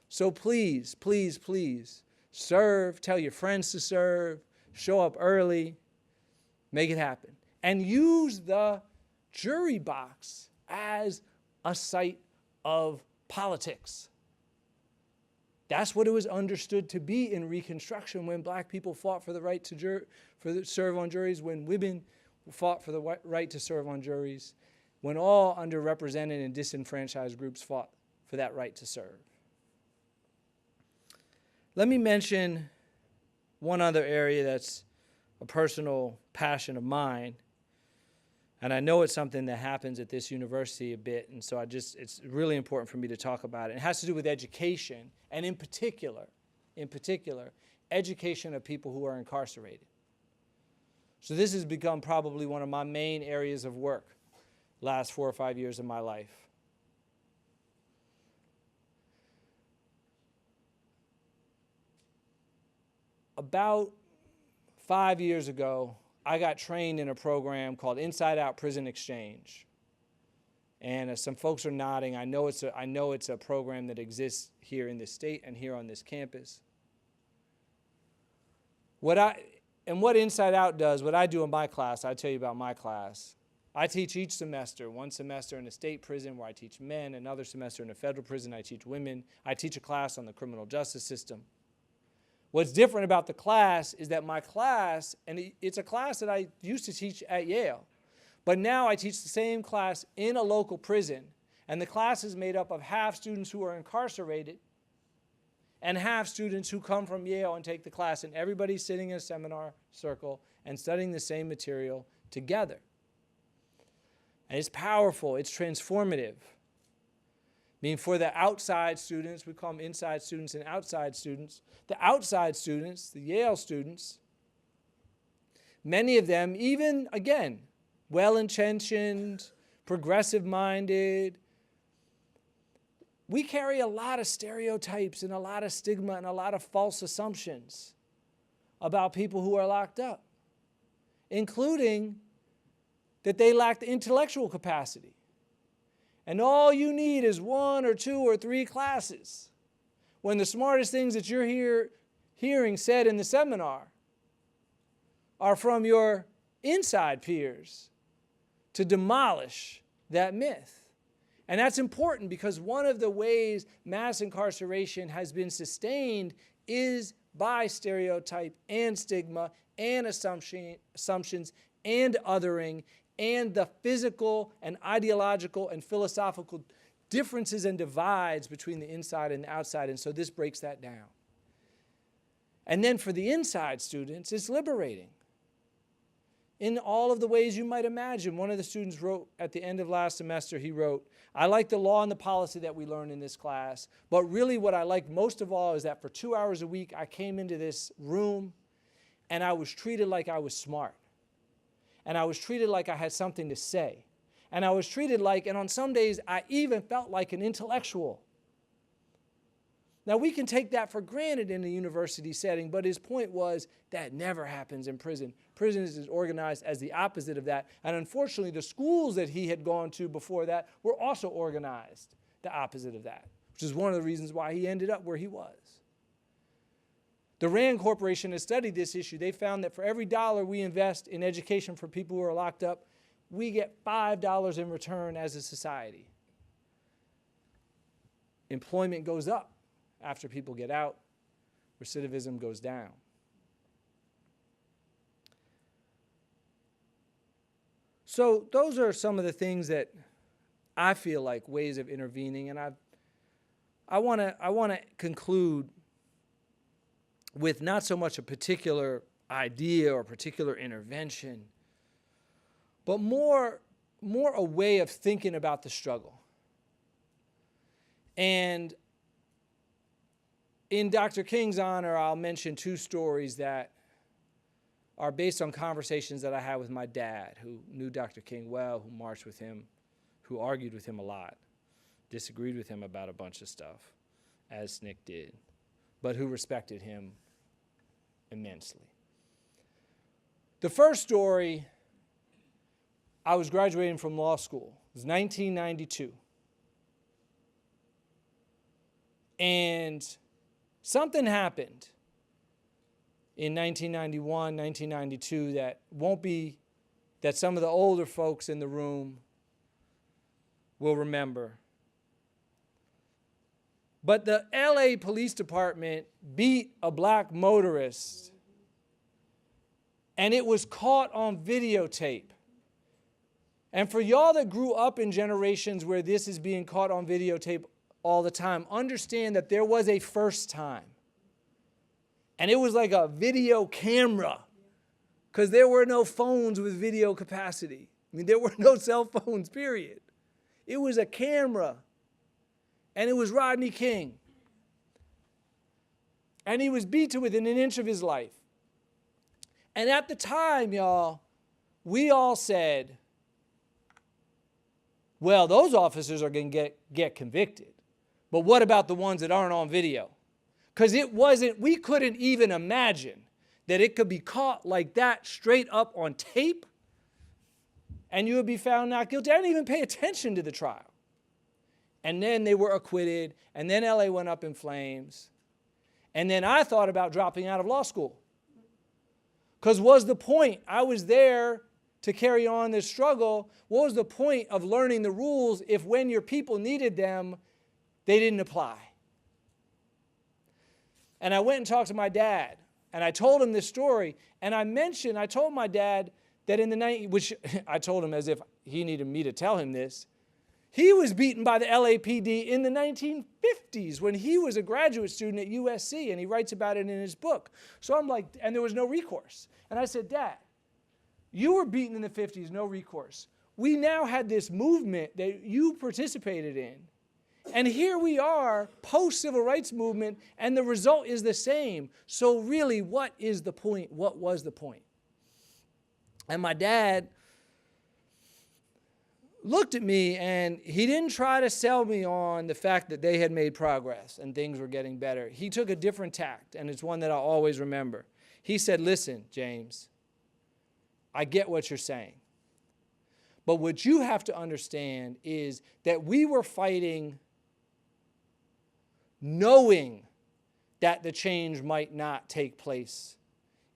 So please, please, please, serve, tell your friends to serve, show up early, make it happen. And use the jury box as a site of politics. That's what it was understood to be in Reconstruction when black people fought for the right to serve on juries, when women fought for the right to serve on juries, when all underrepresented and disenfranchised groups fought for that right to serve. Let me mention one other area that's a personal passion of mine. And I know it's something that happens at this university a bit, and so it's really important for me to talk about it. It has to do with education, and in particular, education of people who are incarcerated. So this has become probably one of my main areas of work last 4 or 5 years of my life. About 5 years ago, I got trained in a program called Inside Out Prison Exchange. And some folks are nodding. I know it's a program that exists here in this state and here on this campus. What Inside Out does, what I do in my class, I'll tell you about my class. I teach each semester, one semester in a state prison where I teach men, another semester in a federal prison I teach women. I teach a class on the criminal justice system. What's different about the class is that my class, and it's a class that I used to teach at Yale, but now I teach the same class in a local prison, and the class is made up of half students who are incarcerated and half students who come from Yale and take the class, and everybody's sitting in a seminar circle and studying the same material together. And it's powerful, it's transformative. I mean, for the outside students, we call them inside students and outside students. The outside students, the Yale students, many of them, even, again, well-intentioned, progressive-minded, we carry a lot of stereotypes and a lot of stigma and a lot of false assumptions about people who are locked up, including that they lack the intellectual capacity. And all you need is 1 or 2 or 3 classes, when the smartest things that you're hearing said in the seminar are from your inside peers to demolish that myth. And that's important because one of the ways mass incarceration has been sustained is by stereotype and stigma and assumptions and othering and the physical and ideological and philosophical differences and divides between the inside and the outside. And so this breaks that down. And then for the inside students, it's liberating in all of the ways you might imagine. One of the students wrote at the end of last semester, he wrote, I like the law and the policy that we learn in this class, but really what I like most of all is that for 2 hours a week, I came into this room and I was treated like I was smart. And I was treated like I had something to say. And I was treated like, and on some days, I even felt like an intellectual. Now, we can take that for granted in a university setting, but his point was that never happens in prison. Prison is organized as the opposite of that. And unfortunately, the schools that he had gone to before that were also organized the opposite of that, which is one of the reasons why he ended up where he was. The Rand Corporation has studied this issue. They found that for every $1 we invest in education for people who are locked up, we get $5 in return as a society. Employment goes up after people get out. Recidivism goes down. So those are some of the things that I feel like ways of intervening, and I want to conclude with not so much a particular idea or particular intervention, but more a way of thinking about the struggle. And in Dr. King's honor, I'll mention two stories that are based on conversations that I had with my dad, who knew Dr. King well, who marched with him, who argued with him a lot, disagreed with him about a bunch of stuff, as Nick did, but who respected him immensely. The first story, I was graduating from law school. It was 1992. And something happened in 1991, 1992 that some of the older folks in the room will remember. But the LA Police Department beat a black motorist, and it was caught on videotape. And for y'all that grew up in generations where this is being caught on videotape all the time, understand that there was a first time. And it was like a video camera, because there were no phones with video capacity. I mean, there were no cell phones, period. It was a camera. And it was Rodney King. And he was beat to within an inch of his life. And at the time, y'all, we all said, well, those officers are going to get convicted. But what about the ones that aren't on video? Because we couldn't even imagine that it could be caught like that straight up on tape and you would be found not guilty. I didn't even pay attention to the trial. And then they were acquitted, and then LA went up in flames. And then I thought about dropping out of law school. Because what was the point? I was there to carry on this struggle. What was the point of learning the rules if when your people needed them, they didn't apply? And I went and talked to my dad, and I told him this story, and I told my dad that in the 90s, which I told him as if he needed me to tell him this, he was beaten by the LAPD in the 1950s when he was a graduate student at USC, and he writes about it in his book. So I'm like, and there was no recourse. And I said, Dad, you were beaten in the 50s, no recourse. We now had this movement that you participated in. And here we are, post-civil rights movement, and the result is the same. So really, what is the point? What was the point? And my dad looked at me, and he didn't try to sell me on the fact that they had made progress and things were getting better. He took a different tact, and it's one that I'll always remember. He said, listen, James, I get what you're saying. But what you have to understand is that we were fighting knowing that the change might not take place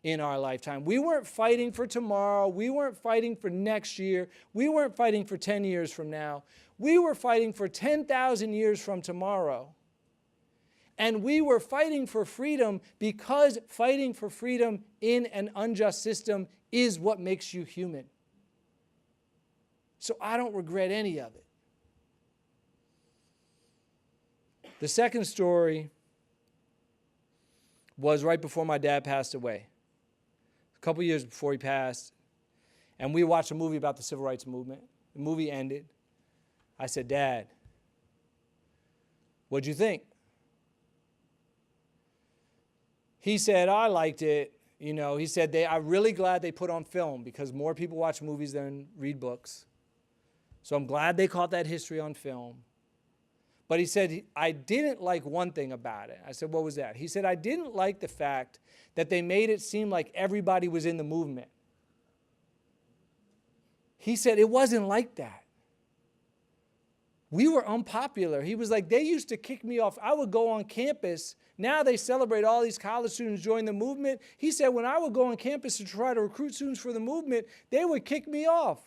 in our lifetime. We weren't fighting for tomorrow. We weren't fighting for next year. We weren't fighting for 10 years from now. We were fighting for 10,000 years from tomorrow. And we were fighting for freedom because fighting for freedom in an unjust system is what makes you human. So I don't regret any of it. The second story was right before my dad passed away. A couple years before he passed, and we watched a movie about the civil rights movement. The movie ended. I said, Dad, what'd you think? He said, I liked it. You know, he said, I'm really glad they put on film because more people watch movies than read books. So I'm glad they caught that history on film. But he said, I didn't like one thing about it. I said, what was that? He said, I didn't like the fact that they made it seem like everybody was in the movement. He said, it wasn't like that. We were unpopular. He was like, they used to kick me off. I would go on campus. Now they celebrate all these college students join the movement. He said, when I would go on campus to try to recruit students for the movement, they would kick me off.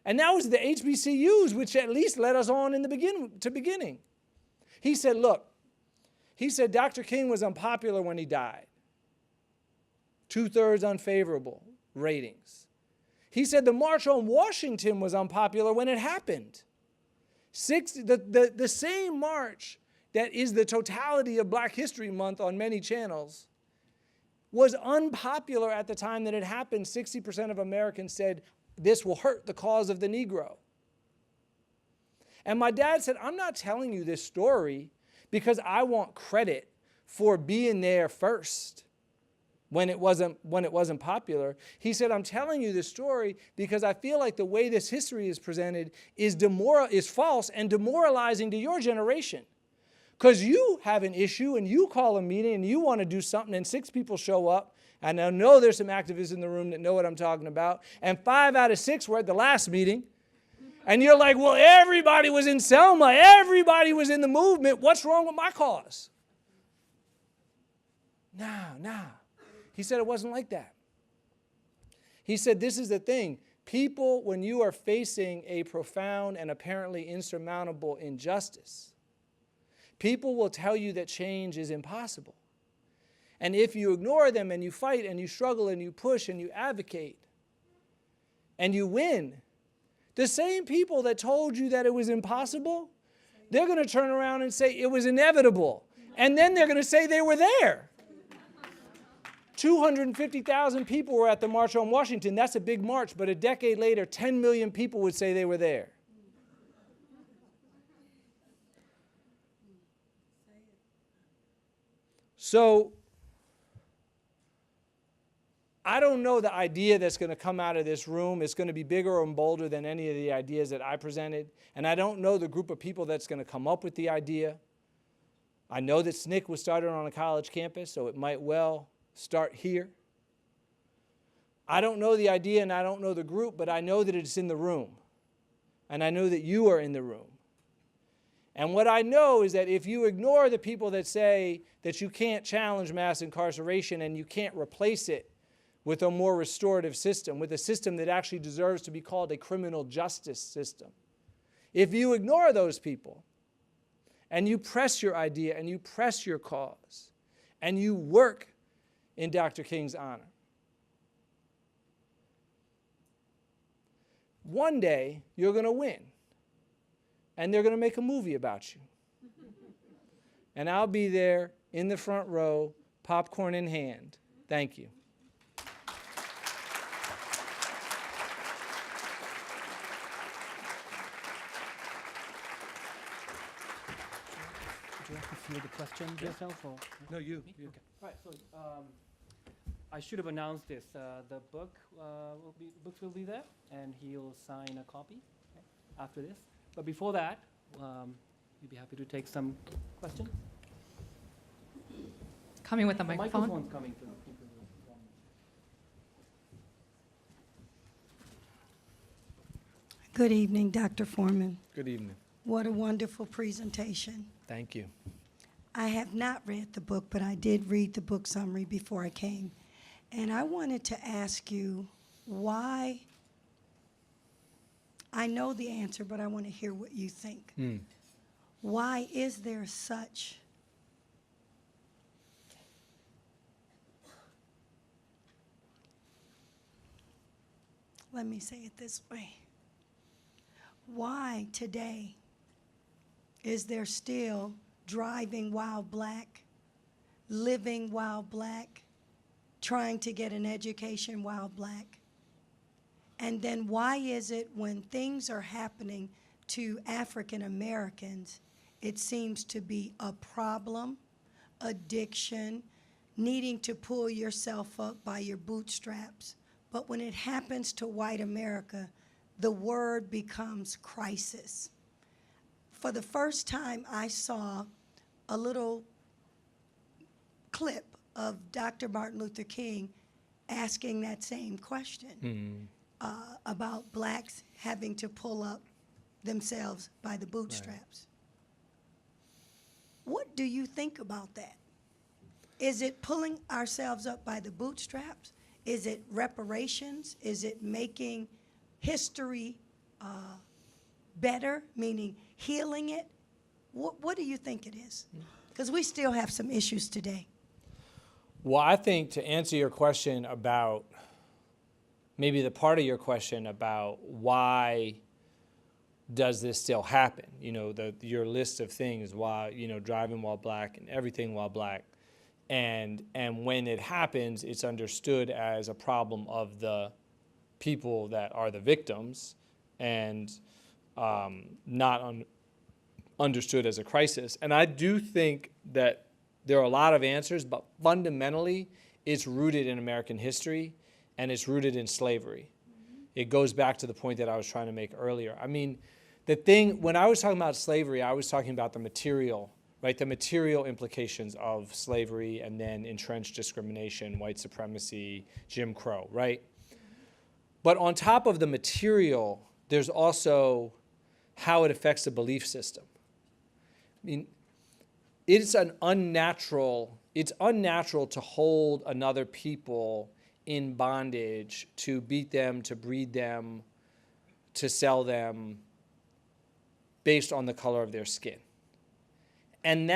And that was the HBCUs, which at least led us on in the beginning. He said, look, he said Dr. King was unpopular when he died. 2/3 unfavorable ratings. He said the March on Washington was unpopular when it happened. The same march that is the totality of Black History Month on many channels was unpopular at the time that it happened. 60% of Americans said, this will hurt the cause of the Negro. And my dad said, I'm not telling you this story because I want credit for being there first when it wasn't popular. He said, I'm telling you this story because I feel like the way this history is presented is false and demoralizing to your generation. Because you have an issue and you call a meeting and you want to do something and 6 people show up. And I know there's some activists in the room that know what I'm talking about. And 5 out of 6 were at the last meeting. And you're like, well, everybody was in Selma. Everybody was in the movement. What's wrong with my cause? Nah. He said it wasn't like that. He said this is the thing. People, when you are facing a profound and apparently insurmountable injustice, people will tell you that change is impossible. And if you ignore them and you fight and you struggle and you push and you advocate and you win, the same people that told you that it was impossible, they're going to turn around and say it was inevitable. And then they're going to say they were there. 250,000 people were at the March on Washington. That's a big march, but a decade later, 10 million people would say they were there. So, I don't know the idea that's going to come out of this room is going to be bigger and bolder than any of the ideas that I presented. And I don't know the group of people that's going to come up with the idea. I know that SNCC was started on a college campus, so it might well start here. I don't know the idea and I don't know the group, but I know that it's in the room. And I know that you are in the room. And what I know is that if you ignore the people that say that you can't challenge mass incarceration and you can't replace it with a more restorative system, with a system that actually deserves to be called a criminal justice system, if you ignore those people and you press your idea and you press your cause and you work in Dr. King's honor, one day you're going to win. And they're going to make a movie about you. And I'll be there in the front row, popcorn in hand. Thank you. Would you like to field the question yourself? Or? No, you. Okay. All right, so I should have announced this. The books will be there, and he'll sign a copy after this. But before that, we'd be happy to take some questions. Coming with a microphone. Microphone's coming to the people. Good evening, Dr. Forman. Good evening. What a wonderful presentation. Thank you. I have not read the book, but I did read the book summary before I came. And I wanted to ask you why. I know the answer, but I want to hear what you think. Why is there such let me say it this way. Why today is there still driving while black, living while black, trying to get an education while black? And then why is it when things are happening to African Americans, it seems to be a problem, addiction, needing to pull yourself up by your bootstraps? But when it happens to white America, the word becomes crisis. For the first time, I saw a little clip of Dr. Martin Luther King asking that same question. About blacks having to pull up themselves by the bootstraps. Right. What do you think about that? Is it pulling ourselves up by the bootstraps? Is it reparations? Is it making history better, meaning healing it? What do you think it is? Because we still have some issues today. Well, I think to answer your question about maybe the part of your question about why does this still happen? You know, your list of things, why, you know, driving while black and everything while black. And when it happens, it's understood as a problem of the people that are the victims and not understood as a crisis. And I do think that there are a lot of answers, but fundamentally, it's rooted in American history and it's rooted in slavery. It goes back to the point that I was trying to make earlier. I mean, when I was talking about slavery, I was talking about the material, right? The material implications of slavery and then entrenched discrimination, white supremacy, Jim Crow, right? But on top of the material, there's also how it affects the belief system. I mean, it's unnatural to hold another people in bondage, to beat them, to breed them, to sell them based on the color of their skin. And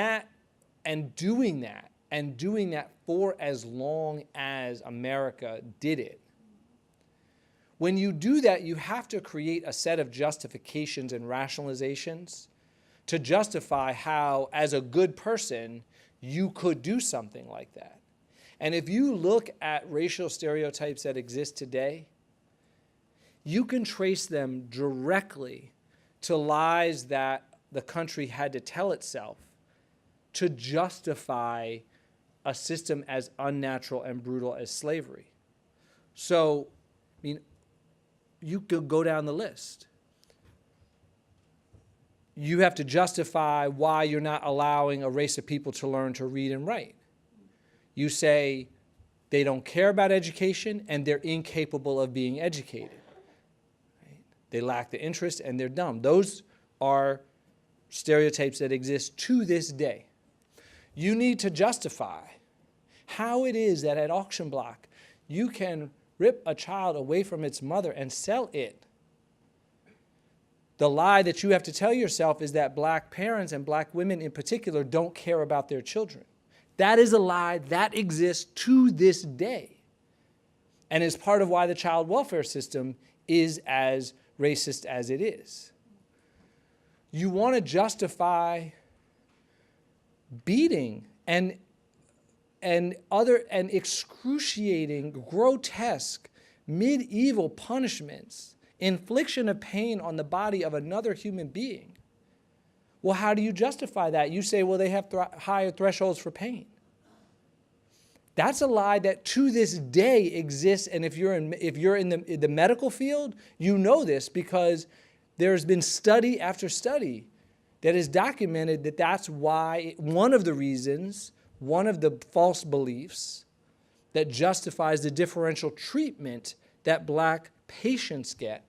doing that for as long as America did it. When you do that, you have to create a set of justifications and rationalizations to justify how, as a good person, you could do something like that. And if you look at racial stereotypes that exist today, you can trace them directly to lies that the country had to tell itself to justify a system as unnatural and brutal as slavery. So, I mean, you could go down the list. You have to justify why you're not allowing a race of people to learn to read and write. You say they don't care about education and they're incapable of being educated. Right? They lack the interest and they're dumb. Those are stereotypes that exist to this day. You need to justify how it is that at auction block you can rip a child away from its mother and sell it. The lie that you have to tell yourself is that black parents and black women in particular don't care about their children. That is a lie that exists to this day and is part of why the child welfare system is as racist as it is. You want to justify beating and excruciating, grotesque, medieval punishments, infliction of pain on the body of another human being. Well, how do you justify that? You say, well, they have higher thresholds for pain. That's a lie that to this day exists, and if you're in the medical field, you know this because there's been study after study that has documented that that's why one of the reasons, one of the false beliefs that justifies the differential treatment that black patients get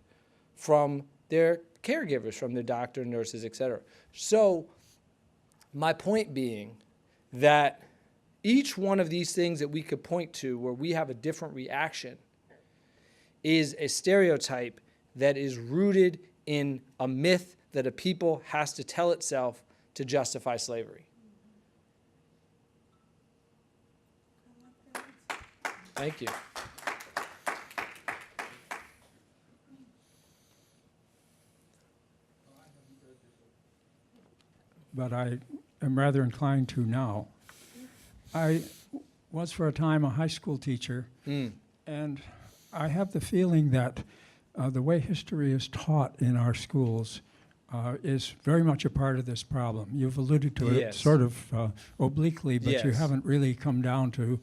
from their caregivers, from their doctor, nurses, et cetera. So my point being that each one of these things that we could point to where we have a different reaction is a stereotype that is rooted in a myth that a people has to tell itself to justify slavery. Thank you. But I am rather inclined to now. I was for a time a high school teacher, and I have the feeling that the way history is taught in our schools is very much a part of this problem. You've alluded to it sort of obliquely, but you haven't really come down to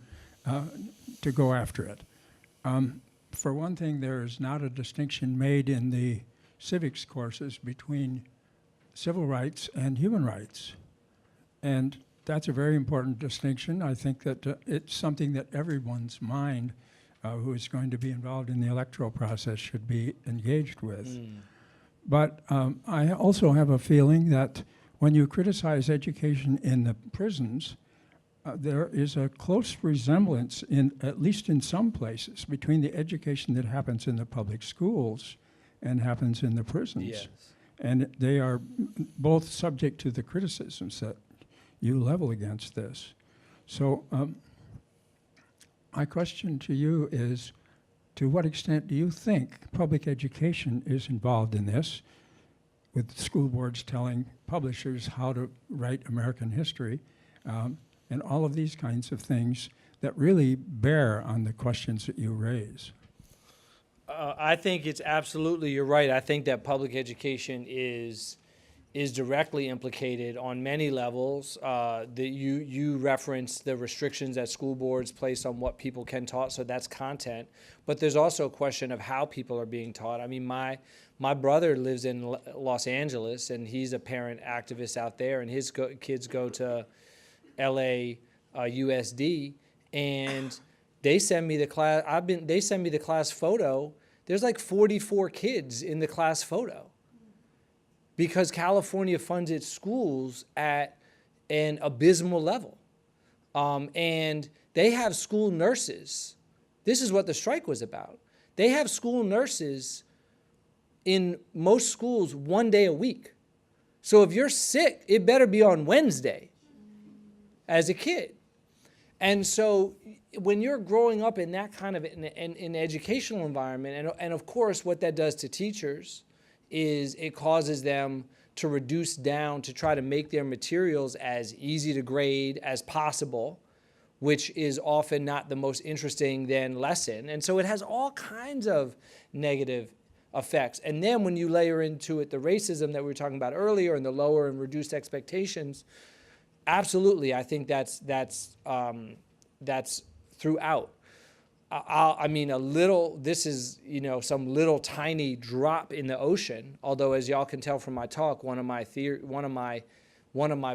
go after it. For one thing, there is not a distinction made in the civics courses between civil rights and human rights. And that's a very important distinction. I think that it's something that everyone's mind who is going to be involved in the electoral process should be engaged with. But I also have a feeling that when you criticize education in the prisons, there is a close resemblance, at least in some places, between the education that happens in the public schools and happens in the prisons. Yes. And they are both subject to the criticisms that you level against this. So my question to you is, to what extent do you think public education is involved in this, with school boards telling publishers how to write American history, and all of these kinds of things that really bear on the questions that you raise? I think it's absolutely, you're right. I think that public education is directly implicated on many levels. You referenced the restrictions that school boards place on what people can taught, so that's content. But there's also a question of how people are being taught. I mean, my brother lives in Los Angeles, and he's a parent activist out there, and his kids go to LA USD, and they send me the class. They send me the class photo. There's like 44 kids in the class photo, because California funds its schools at an abysmal level. And they have school nurses. This is what the strike was about. They have school nurses in most schools 1 day a week. So if you're sick, it better be on Wednesday as a kid. And so when you're growing up in that kind of an educational environment, and of course what that does to teachers is it causes them to reduce down to try to make their materials as easy to grade as possible, which is often not the most interesting then lesson. And so it has all kinds of negative effects. And then when you layer into it the racism that we were talking about earlier and the lower and reduced expectations, absolutely, I think that's throughout. I mean, this is, some little tiny drop in the ocean, although as y'all can tell from my talk, one of my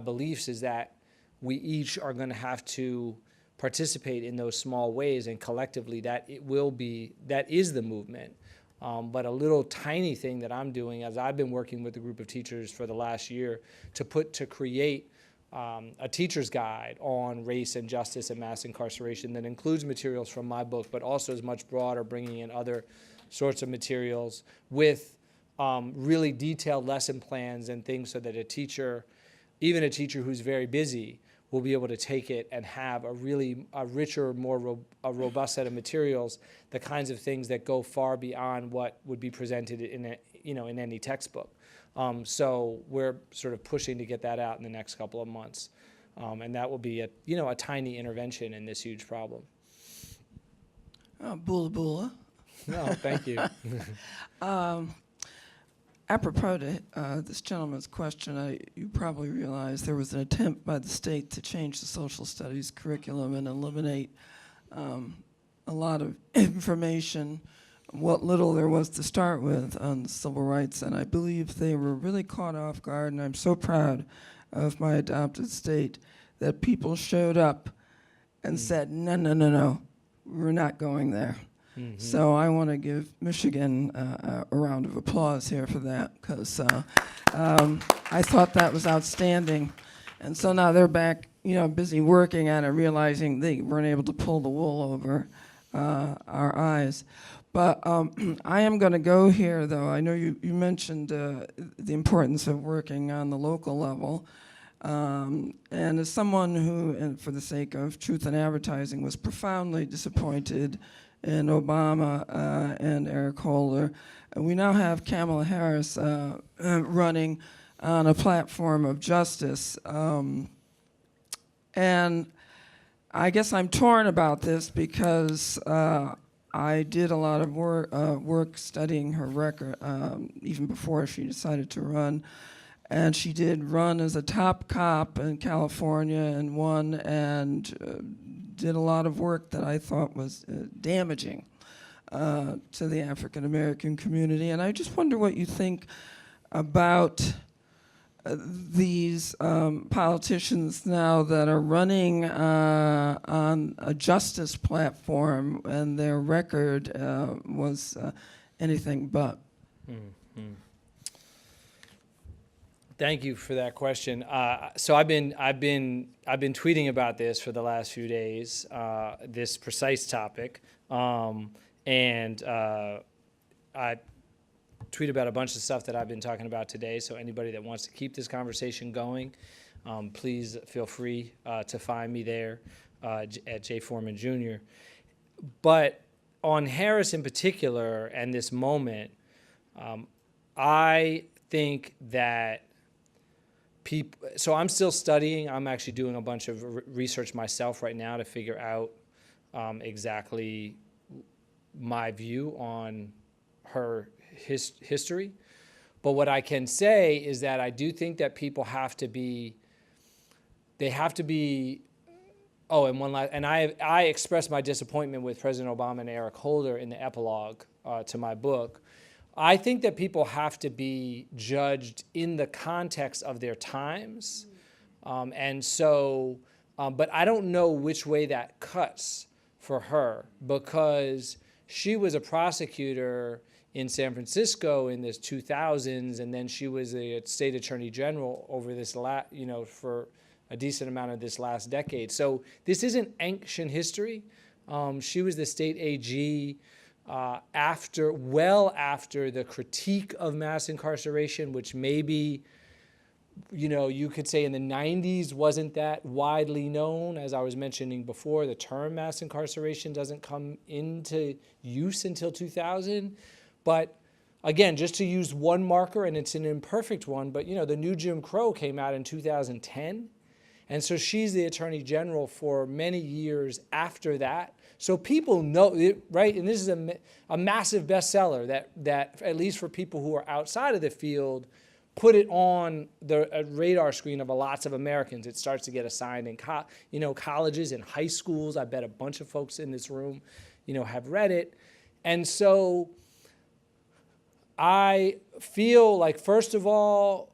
beliefs is that we each are going to have to participate in those small ways, and collectively that is the movement. But a little tiny thing that I'm doing, as I've been working with a group of teachers for the last year to create a teacher's guide on race and justice and mass incarceration that includes materials from my book, but also is much broader, bringing in other sorts of materials with really detailed lesson plans and things, so that a teacher, even a teacher who's very busy, will be able to take it and have a richer, more robust set of materials, the kinds of things that go far beyond what would be presented in any textbook. So we're sort of pushing to get that out in the next couple of months. And that will be a tiny intervention in this huge problem. Bula bula. No, thank you. Apropos to this gentleman's question, you probably realize there was an attempt by the state to change the social studies curriculum and eliminate a lot of information, what little there was to start with on civil rights, and I believe they were really caught off guard, and I'm so proud of my adopted state that people showed up and said, no, we're not going there. Mm-hmm. So I want to give Michigan a round of applause here for that, because I thought that was outstanding. And so now they're back, busy working on it, realizing they weren't able to pull the wool over our eyes. But I am going to go here, though. I know you mentioned the importance of working on the local level. And as someone who, and for the sake of truth in advertising, was profoundly disappointed in Obama and Eric Holder, we now have Kamala Harris running on a platform of justice. And I guess I'm torn about this because I did a lot of work studying her record even before she decided to run. And she did run as a top cop in California and won, and did a lot of work that I thought was damaging to the African American community. And I just wonder what you think about these politicians now that are running on a justice platform, and their record was anything but. Mm-hmm. Thank you for that question. So I've been tweeting about this for the last few days, this precise topic, and I tweet about a bunch of stuff that I've been talking about today. So anybody that wants to keep this conversation going, please feel free to find me there at J. Forman Jr. But on Harris in particular and this moment, I think that so I'm still studying. I'm actually doing a bunch of research myself right now to figure out exactly my view on her history. But what I can say is that I do think that people have to be, oh, and one last, and I expressed my disappointment with President Obama and Eric Holder in the epilogue to my book. I think that people have to be judged in the context of their times. And so, but I don't know which way that cuts for her, because she was a prosecutor in San Francisco in the 2000s, and then she was a state attorney general over this for a decent amount of this last decade. So this isn't ancient history. She was the state AG well after the critique of mass incarceration, which maybe, you could say in the 90s wasn't that widely known. As I was mentioning before, the term mass incarceration doesn't come into use until 2000. But again, just to use one marker, and it's an imperfect one, but the new Jim Crow came out in 2010. And so she's the attorney general for many years after that. So people know it, right? And this is a massive bestseller that at least for people who are outside of the field, put it on the radar screen of lots of Americans. It starts to get assigned in colleges and high schools. I bet a bunch of folks in this room, have read it. And so I feel like, first of all,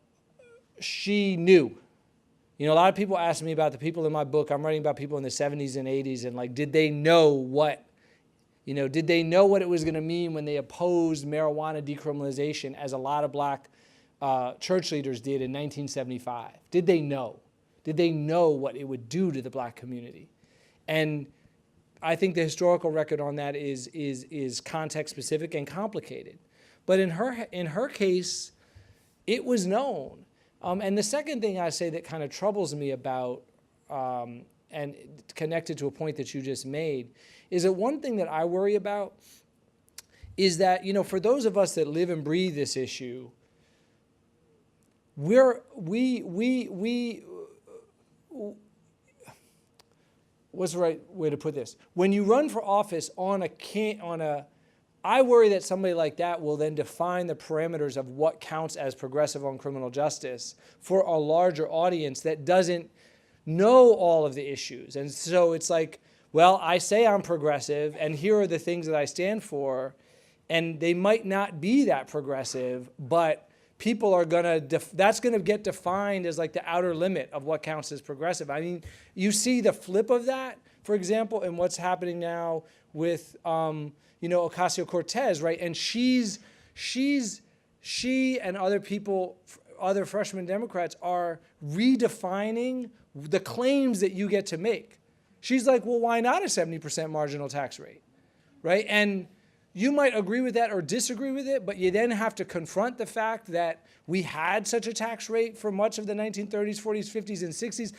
she knew. A lot of people ask me about the people in my book. I'm writing about people in the 70s and 80s, and did they know what it was going to mean when they opposed marijuana decriminalization, as a lot of black church leaders did in 1975? Did they know? Did they know what it would do to the black community? And I think the historical record on that is context specific and complicated. But in her case, it was known. And the second thing I say that kind of troubles me about, and connected to a point that you just made, is that one thing that I worry about is that, for those of us that live and breathe this issue, what's the right way to put this? When you run for office I worry that somebody like that will then define the parameters of what counts as progressive on criminal justice for a larger audience that doesn't know all of the issues. And so it's like, well, I say I'm progressive, and here are the things that I stand for, and they might not be that progressive, but people are that's gonna get defined as the outer limit of what counts as progressive. I mean, you see the flip of that, for example, in what's happening now with Ocasio-Cortez, right? And she and other people, other freshman Democrats, are redefining the claims that you get to make. She's like, well, why not a 70% marginal tax rate, right? And you might agree with that or disagree with it, but you then have to confront the fact that we had such a tax rate for much of the 1930s, 40s, 50s, and 60s.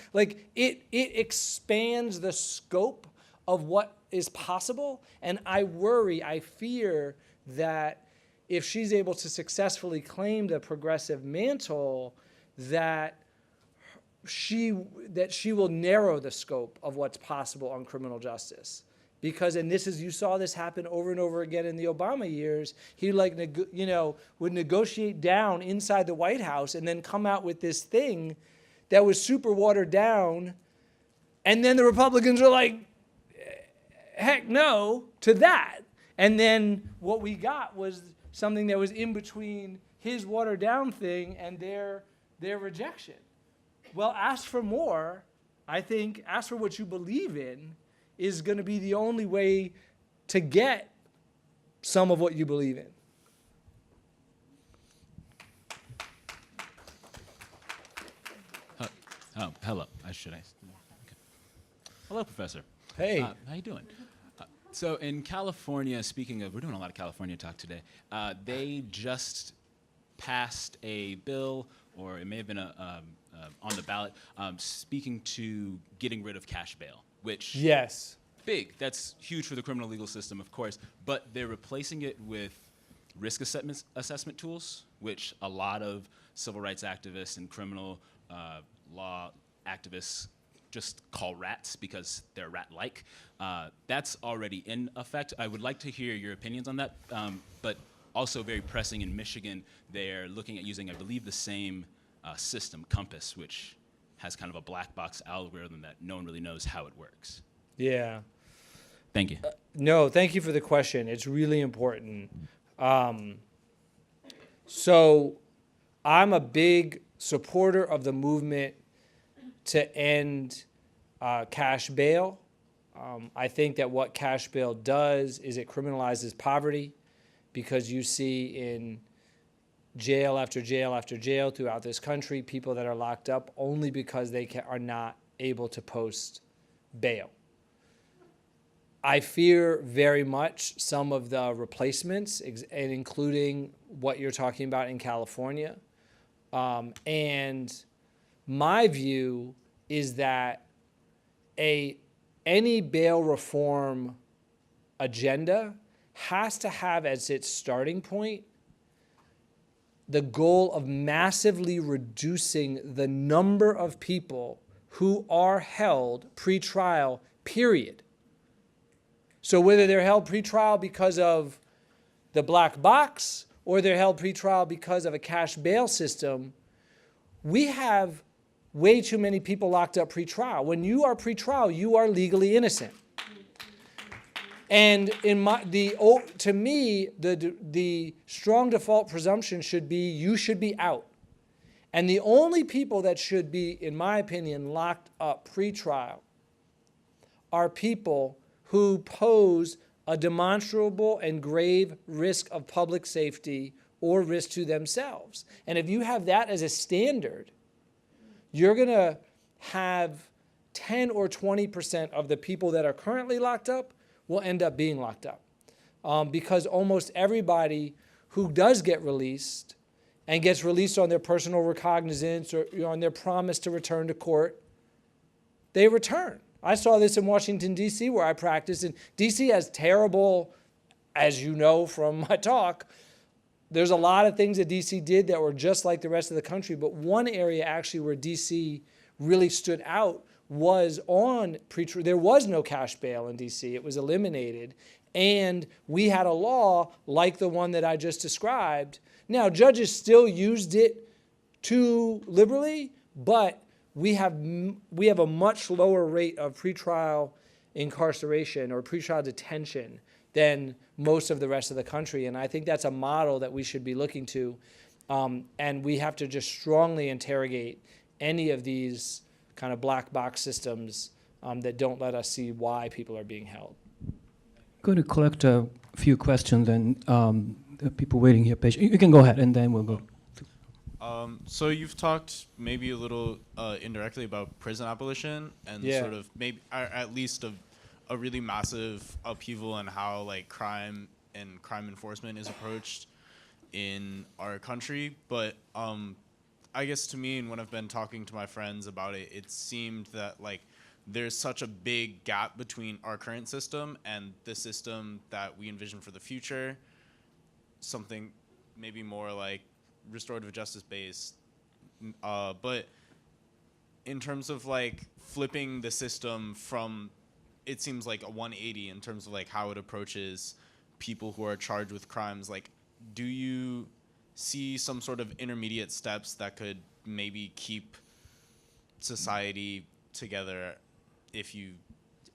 It expands the scope of what is possible, and I fear that if she's able to successfully claim the progressive mantle, that she will narrow the scope of what's possible on criminal justice. Because, and you saw this happen over and over again in the Obama years, he would negotiate down inside the White House and then come out with this thing that was super watered down, and then the Republicans were like, heck no to that. And then what we got was something that was in between his watered down thing and their rejection. Well, ask for more. I think ask for what you believe in is going to be the only way to get some of what you believe in. Hello. Okay. Hello, Professor. Hey. How you doing? So in California, speaking of, we're doing a lot of California talk today. They just passed a bill, or it may have been on the ballot, speaking to getting rid of cash bail, which Yes. big. That's huge for the criminal legal system, of course. But they're replacing it with risk assessment tools, which a lot of civil rights activists and criminal law activists just call rats because they're rat-like. That's already in effect. I would like to hear your opinions on that. But Also very pressing in Michigan, they're looking at using, I believe, the same system, Compass, which has kind of a black box algorithm that no one really knows how it works. Yeah. Thank you. No, thank you for the question. It's really important. So I'm a big supporter of the movement to end cash bail. I think that what cash bail does is it criminalizes poverty, because you see in jail after jail after jail throughout this country people that are locked up only because they are not able to post bail. I fear very much some of the replacements, and including what you're talking about in California. And my view is that any bail reform agenda has to have as its starting point the goal of massively reducing the number of people who are held pre-trial, period. So whether they're held pre-trial because of the black box or they're held pre-trial because of a cash bail system, we have way too many people locked up pre-trial. When you are pre-trial, you are legally innocent. And to me, the strong default presumption should be you should be out. And the only people that should be, in my opinion, locked up pre-trial are people who pose a demonstrable and grave risk of public safety or risk to themselves. And if you have that as a standard, you're going to have 10 or 20% of the people that are currently locked up will end up being locked up. Because almost everybody who does get released and gets released on their personal recognizance or on their promise to return to court, they return. I saw this in Washington, D.C., where I practiced. And D.C. has terrible, as you know from my talk, there's a lot of things that D.C. did that were just like the rest of the country. But one area actually where D.C. really stood out was on pre-trial. There was no cash bail in D.C. It was eliminated. And we had a law like the one that I just described. Now, judges still used it too liberally, but we have a much lower rate of pretrial incarceration or pretrial detention than most of the rest of the country. And I think that's a model that we should be looking to. And we have to just strongly interrogate any of these kind of black box systems that don't let us see why people are being held. Going to collect a few questions, and the people waiting here patient. You can go ahead, and then we'll go. So you've talked maybe a little indirectly about prison abolition and sort of maybe at least a really massive upheaval in how like crime and crime enforcement is approached in our country. But I guess to me, and when I've been talking to my friends about it, it seemed that like there's such a big gap between our current system and the system that we envision for the future, something maybe more like restorative justice based. But in terms of like flipping the system from, it seems like a 180 in terms of like how it approaches people who are charged with crimes, like do you see some sort of intermediate steps that could maybe keep society together if you,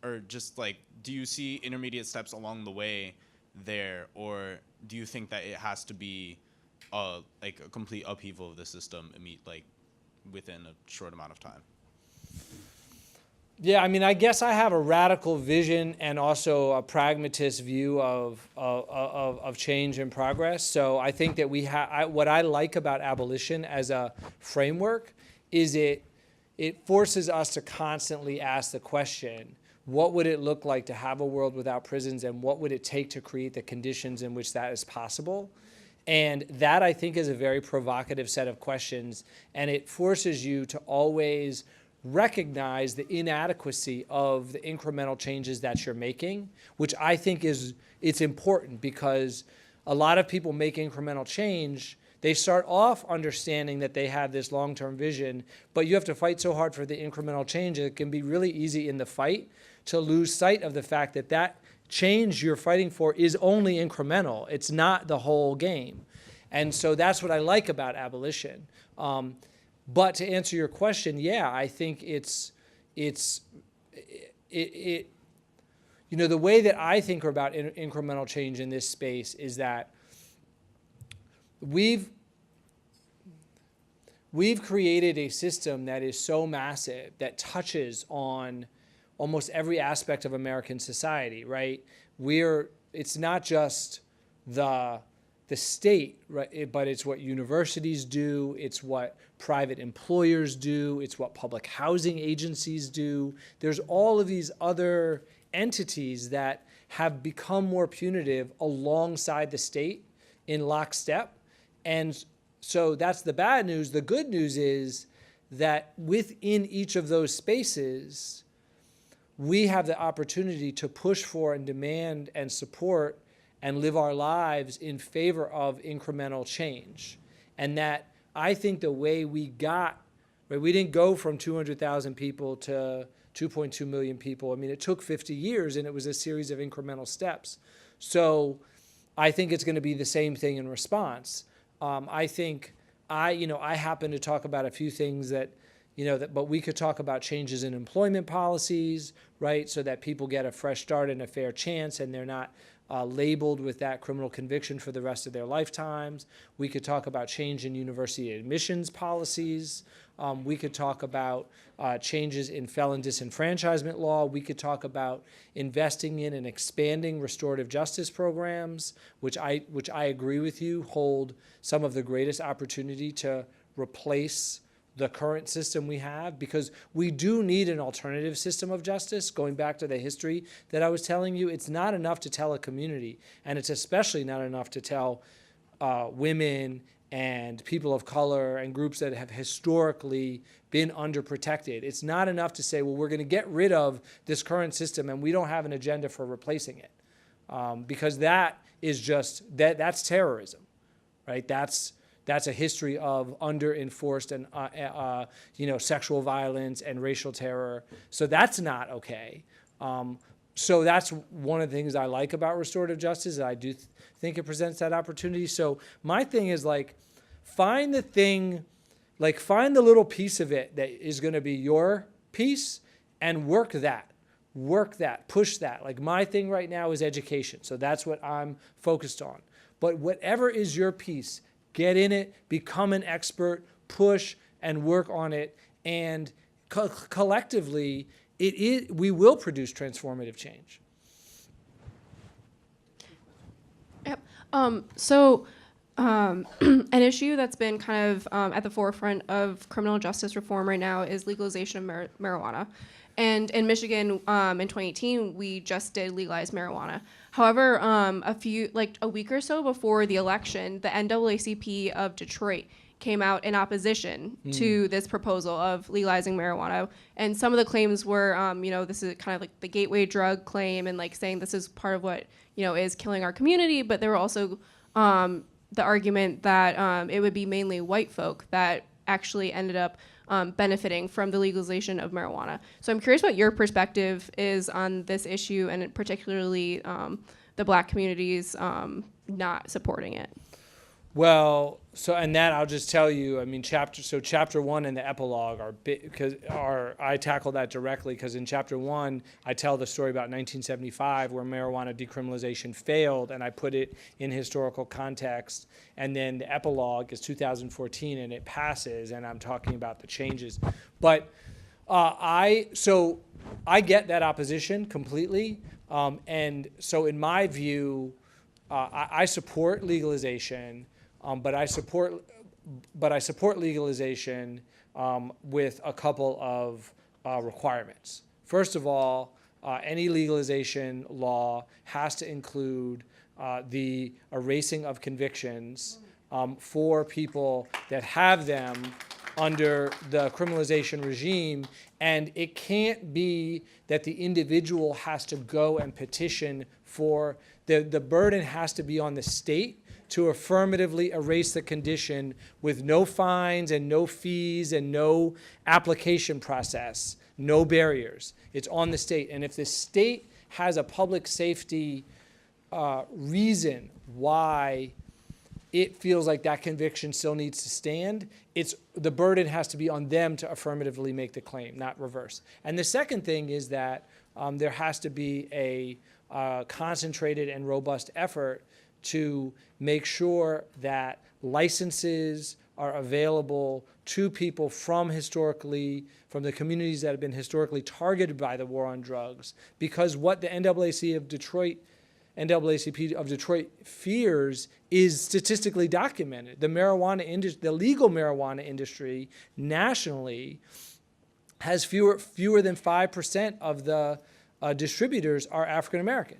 or just like, do you see intermediate steps along the way there, or do you think that it has to be like a complete upheaval of the system like within a short amount of time? Yeah, I mean, I guess I have a radical vision and also a pragmatist view of change and progress. So I think that what I like about abolition as a framework is it forces us to constantly ask the question, what would it look like to have a world without prisons, and what would it take to create the conditions in which that is possible? And that, I think, is a very provocative set of questions, and it forces you to always recognize the inadequacy of the incremental changes that you're making, which I think it's important, because a lot of people make incremental change. They start off understanding that they have this long-term vision, but you have to fight so hard for the incremental change. It can be really easy in the fight to lose sight of the fact that that change you're fighting for is only incremental. It's not the whole game. And so that's what I like about abolition. But to answer your question, yeah, I think the way that I think about incremental change in this space is that we've created a system that is so massive that touches on almost every aspect of American society, right? It's not just the state, right? But it's what universities do, it's what private employers do, it's what public housing agencies do. There's all of these other entities that have become more punitive alongside the state in lockstep. And so that's the bad news. The good news is that within each of those spaces, we have the opportunity to push for and demand and support and live our lives in favor of incremental change. And that I think the way we got, right, we didn't go from 200,000 people to 2.2 million people. I mean, it took 50 years and it was a series of incremental steps. So I think it's going to be the same thing in response. I think I happen to talk about a few things that, but we could talk about changes in employment policies, right? So that people get a fresh start and a fair chance and they're not labeled with that criminal conviction for the rest of their lifetimes. We could talk about change in university admissions policies. We could talk about changes in felon disenfranchisement law. We could talk about investing in and expanding restorative justice programs, which I agree with you, hold some of the greatest opportunity to replace the current system we have, because we do need an alternative system of justice. Going back to the history that I was telling you, it's not enough to tell a community, and it's especially not enough to tell women and people of color and groups that have historically been underprotected. It's not enough to say, well, we're going to get rid of this current system and we don't have an agenda for replacing it, because that is just that's terrorism, right? That's a history of under-enforced and sexual violence and racial terror. So that's not okay. So that's one of the things I like about restorative justice. I do think it presents that opportunity. So my thing is find the little piece of it that is going to be your piece and work that, push that. My thing right now is education. So that's what I'm focused on. But whatever is your piece, get in it, become an expert, push and work on it, and collectively, we will produce transformative change. Yep. An issue that's been kind of at the forefront of criminal justice reform right now is legalization of marijuana. And in Michigan, in 2018, we just did legalize marijuana. However, a week or so before the election, the NAACP of Detroit came out in opposition to this proposal of legalizing marijuana. And some of the claims were, this is kind of like the gateway drug claim and saying this is part of what, is killing our community. But there were also the argument that it would be mainly white folk that actually ended up benefiting from the legalization of marijuana. So I'm curious what your perspective is on this issue, and particularly the Black communities not supporting it. Well, I'll just tell you, chapter 1 and the epilogue I tackle that directly, because in chapter 1, I tell the story about 1975 where marijuana decriminalization failed, and I put it in historical context. And then the epilogue is 2014 and it passes, and I'm talking about the changes. But I get that opposition completely. And so in my view, I support legalization. But I support legalization with a couple of requirements. First of all, any legalization law has to include the erasing of convictions for people that have them under the criminalization regime, and it can't be that the individual has to go and petition for the burden has to be on the state to affirmatively erase the condition with no fines and no fees and no application process, no barriers. It's on the state. And if the state has a public safety reason why it feels like that conviction still needs to stand, the burden has to be on them to affirmatively make the claim, not reverse. And the second thing is that there has to be a concentrated and robust effort to make sure that licenses are available to people from the communities that have been historically targeted by the war on drugs, because what the NAACP of Detroit fears is statistically documented. The legal marijuana industry nationally has fewer than 5% of the distributors are African American.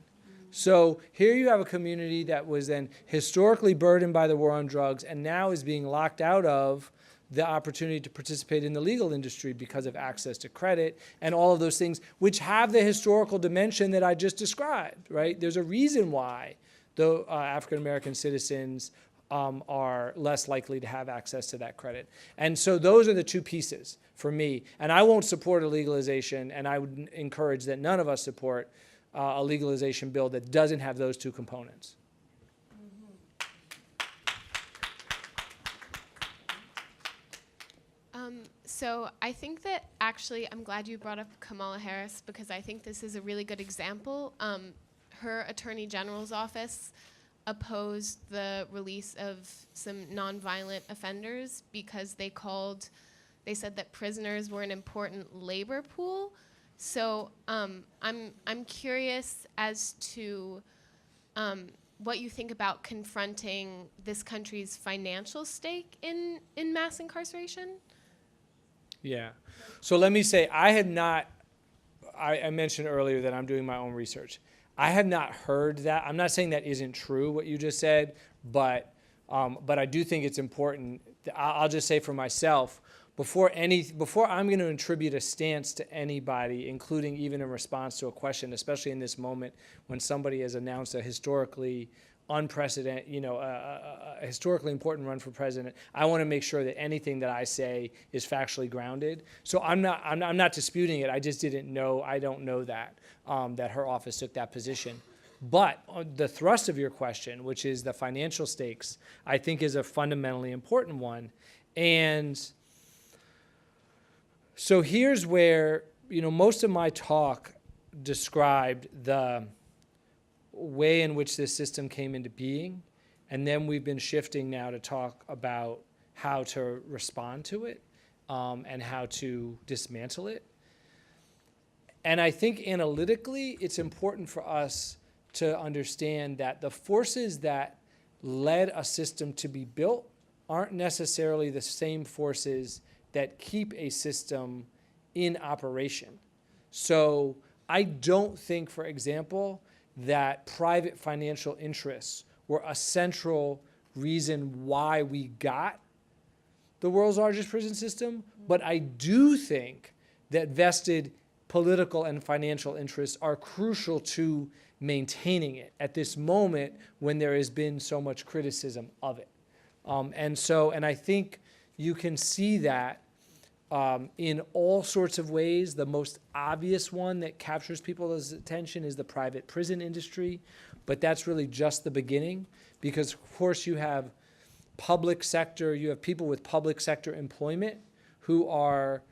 So here you have a community that was then historically burdened by the war on drugs and now is being locked out of the opportunity to participate in the legal industry because of access to credit and all of those things, which have the historical dimension that I just described, right? There's a reason why the African American citizens are less likely to have access to that credit. And so those are the two pieces for me. And I won't support a legalization, and I would encourage that none of us support a legalization bill that doesn't have those two components. So I think that actually, I'm glad you brought up Kamala Harris, because I think this is a really good example. Her Attorney General's office opposed the release of some nonviolent offenders because they said that prisoners were an important labor pool. So I'm curious as to what you think about confronting this country's financial stake in mass incarceration. Yeah. So let me say, I mentioned earlier that I'm doing my own research. I have not heard that. I'm not saying that isn't true, what you just said, but I do think it's important. I'll just say for myself, before I'm going to attribute a stance to anybody, including even in response to a question, especially in this moment when somebody has announced a historically unprecedented, a historically important run for president, I want to make sure that anything that I say is factually grounded. So I'm not disputing it. I just didn't know. I don't know that her office took that position. But the thrust of your question, which is the financial stakes, I think is a fundamentally important one. And so here's where, most of my talk described the way in which this system came into being, and then we've been shifting now to talk about how to respond to it and how to dismantle it. And I think analytically, it's important for us to understand that the forces that led a system to be built aren't necessarily the same forces that keep a system in operation. So I don't think, for example, that private financial interests were a central reason why we got the world's largest prison system, but I do think that vested political and financial interests are crucial to maintaining it at this moment when there has been so much criticism of it. And I think you can see that in all sorts of ways. The most obvious one that captures people's attention is the private prison industry, but that's really just the beginning, because of course you have public sector, you have people with public sector employment who are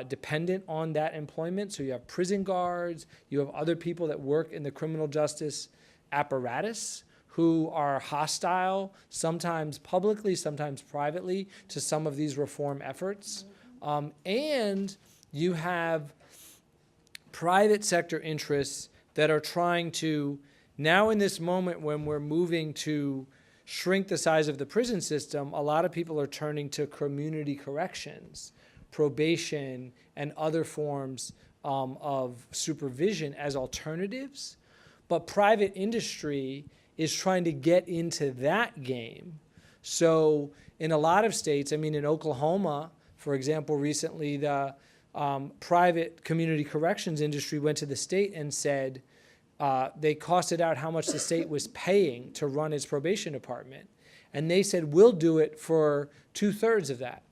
dependent on that employment. So you have prison guards, you have other people that work in the criminal justice apparatus who are hostile, sometimes publicly, sometimes privately, to some of these reform efforts. And you have private sector interests that are trying to, now in this moment when we're moving to shrink the size of the prison system, a lot of people are turning to community corrections, probation, and other forms of supervision as alternatives. But private industry is trying to get into that game. So in a lot of states, in Oklahoma, for example, recently the private community corrections industry went to the state and said they costed out how much the state was paying to run its probation department. And they said, we'll do it for 2/3 of that.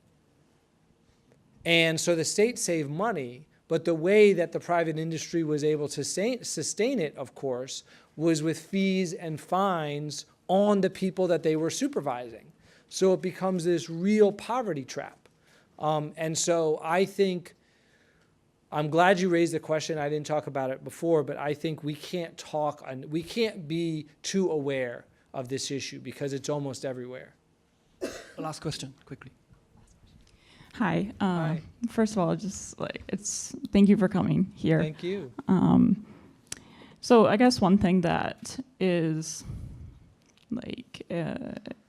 And so the state saved money, But the way that the private industry was able to sustain it, of course, was with fees and fines on the people that they were supervising. So it becomes this real poverty trap. And so I think, I'm glad you raised the question. I didn't talk about it before, but I think we can't be too aware of this issue because it's almost everywhere. Last question, quickly. Hi. Hi. First of all, thank you for coming here. Thank you. So I guess one thing that is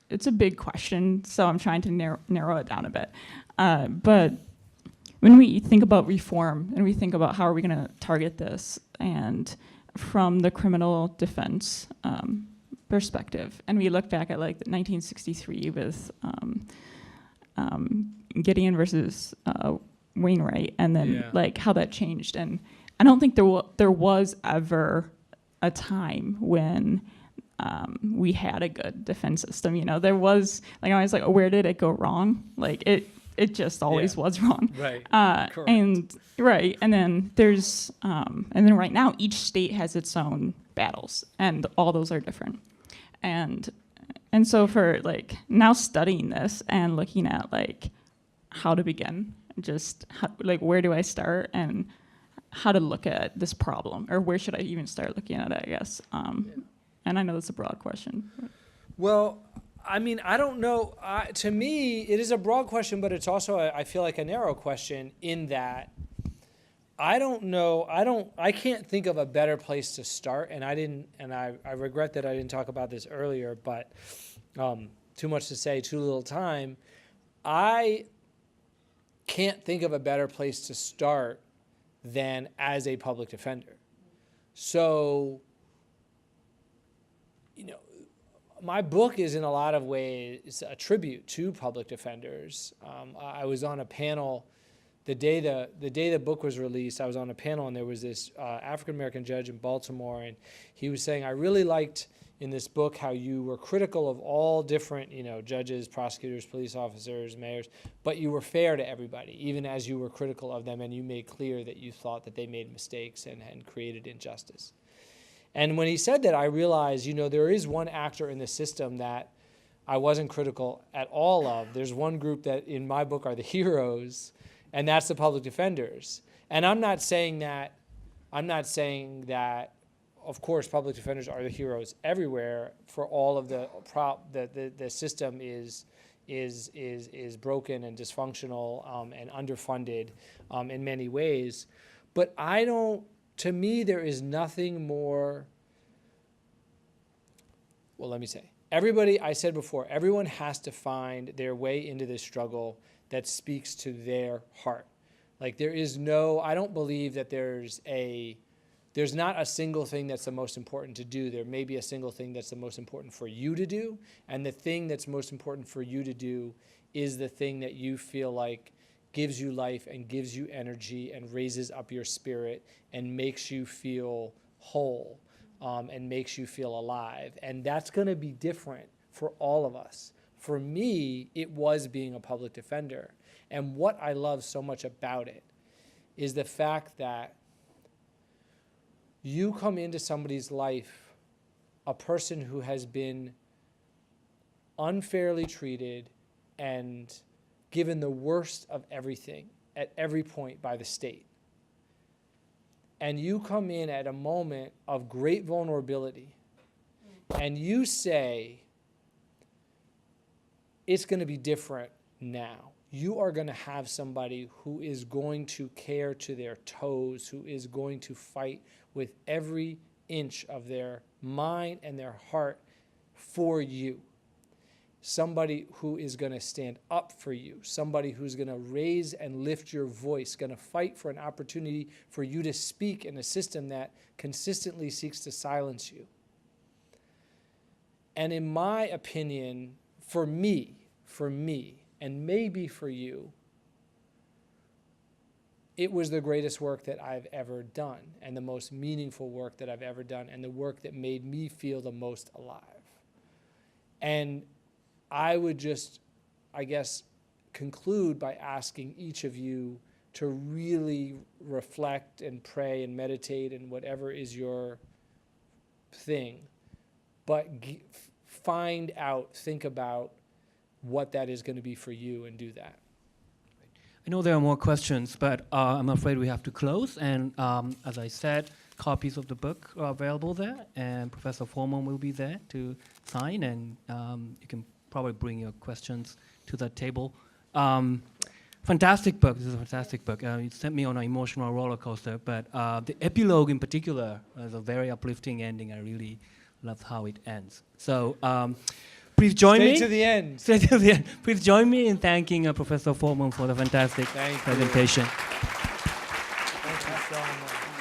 it's a big question, so I'm trying to narrow it down a bit. But when we think about reform and we think about how are we going to target this, and from the criminal defense perspective, and we look back at 1963 with Gideon versus Wainwright, and then how that changed. And I don't think there was ever a time when we had a good defense system. There was I was where did it go wrong? It just always was wrong. Right. Correct. And then there's and then right now each state has its own battles, and all those are different. And so for now studying this and looking at how to begin, just where do I start and how to look at this problem, or where should I even start looking at it, I guess. And I know that's a broad question. Well, I mean, I don't know. To me, it is a broad question, but it's also, I feel like, a narrow question in that I don't know. I can't think of a better place to start, and I regret that I didn't talk about this earlier, but too much to say, too little time. I can't think of a better place to start than as a public defender. So, my book is in a lot of ways a tribute to public defenders. I was on a panel the day the book was released. I was on a panel, and there was this African-American judge in Baltimore, and he was saying, I really liked in this book how you were critical of all different, judges, prosecutors, police officers, mayors, but you were fair to everybody, even as you were critical of them, and you made clear that you thought that they made mistakes and created injustice. And when he said that, I realized, there is one actor in the system that I wasn't critical at all of. There's one group that in my book are the heroes, and that's the public defenders. And I'm not saying that, of course, public defenders are the heroes everywhere. For all of the system is broken and dysfunctional and underfunded in many ways. But to me, there is nothing more. Well, let me say, I said before, everyone has to find their way into this struggle that speaks to their heart. I don't believe that there's not a single thing that's the most important to do. There may be a single thing that's the most important for you to do, and the thing that's most important for you to do is the thing that you feel like gives you life and gives you energy and raises up your spirit and makes you feel whole and makes you feel alive. And that's going to be different for all of us. For me, it was being a public defender. And what I love so much about it is the fact that you come into somebody's life, a person who has been unfairly treated and given the worst of everything at every point by the state. And you come in at a moment of great vulnerability, and you say, it's going to be different now. You are going to have somebody who is going to care to their toes, who is going to fight with every inch of their mind and their heart for you. Somebody who is going to stand up for you, somebody who's going to raise and lift your voice, going to fight for an opportunity for you to speak in a system that consistently seeks to silence you. And in my opinion, for me, and maybe for you, it was the greatest work that I've ever done, and the most meaningful work that I've ever done, and the work that made me feel the most alive. And I would just, I guess, conclude by asking each of you to really reflect and pray and meditate and whatever is your thing. But think about what that is going to be for you and do that. I know there are more questions, but I'm afraid we have to close. And as I said, copies of the book are available there, and Professor Forman will be there to sign, and you can probably bring your questions to that table. Fantastic book. This is a fantastic book. It sent me on an emotional roller coaster, but the epilogue in particular is a very uplifting ending. I really love how it ends. So please join me. Stay to the end. Stay to the end. Please join me in thanking Professor Forman for the fantastic Thank you. presentation. Thank you so much.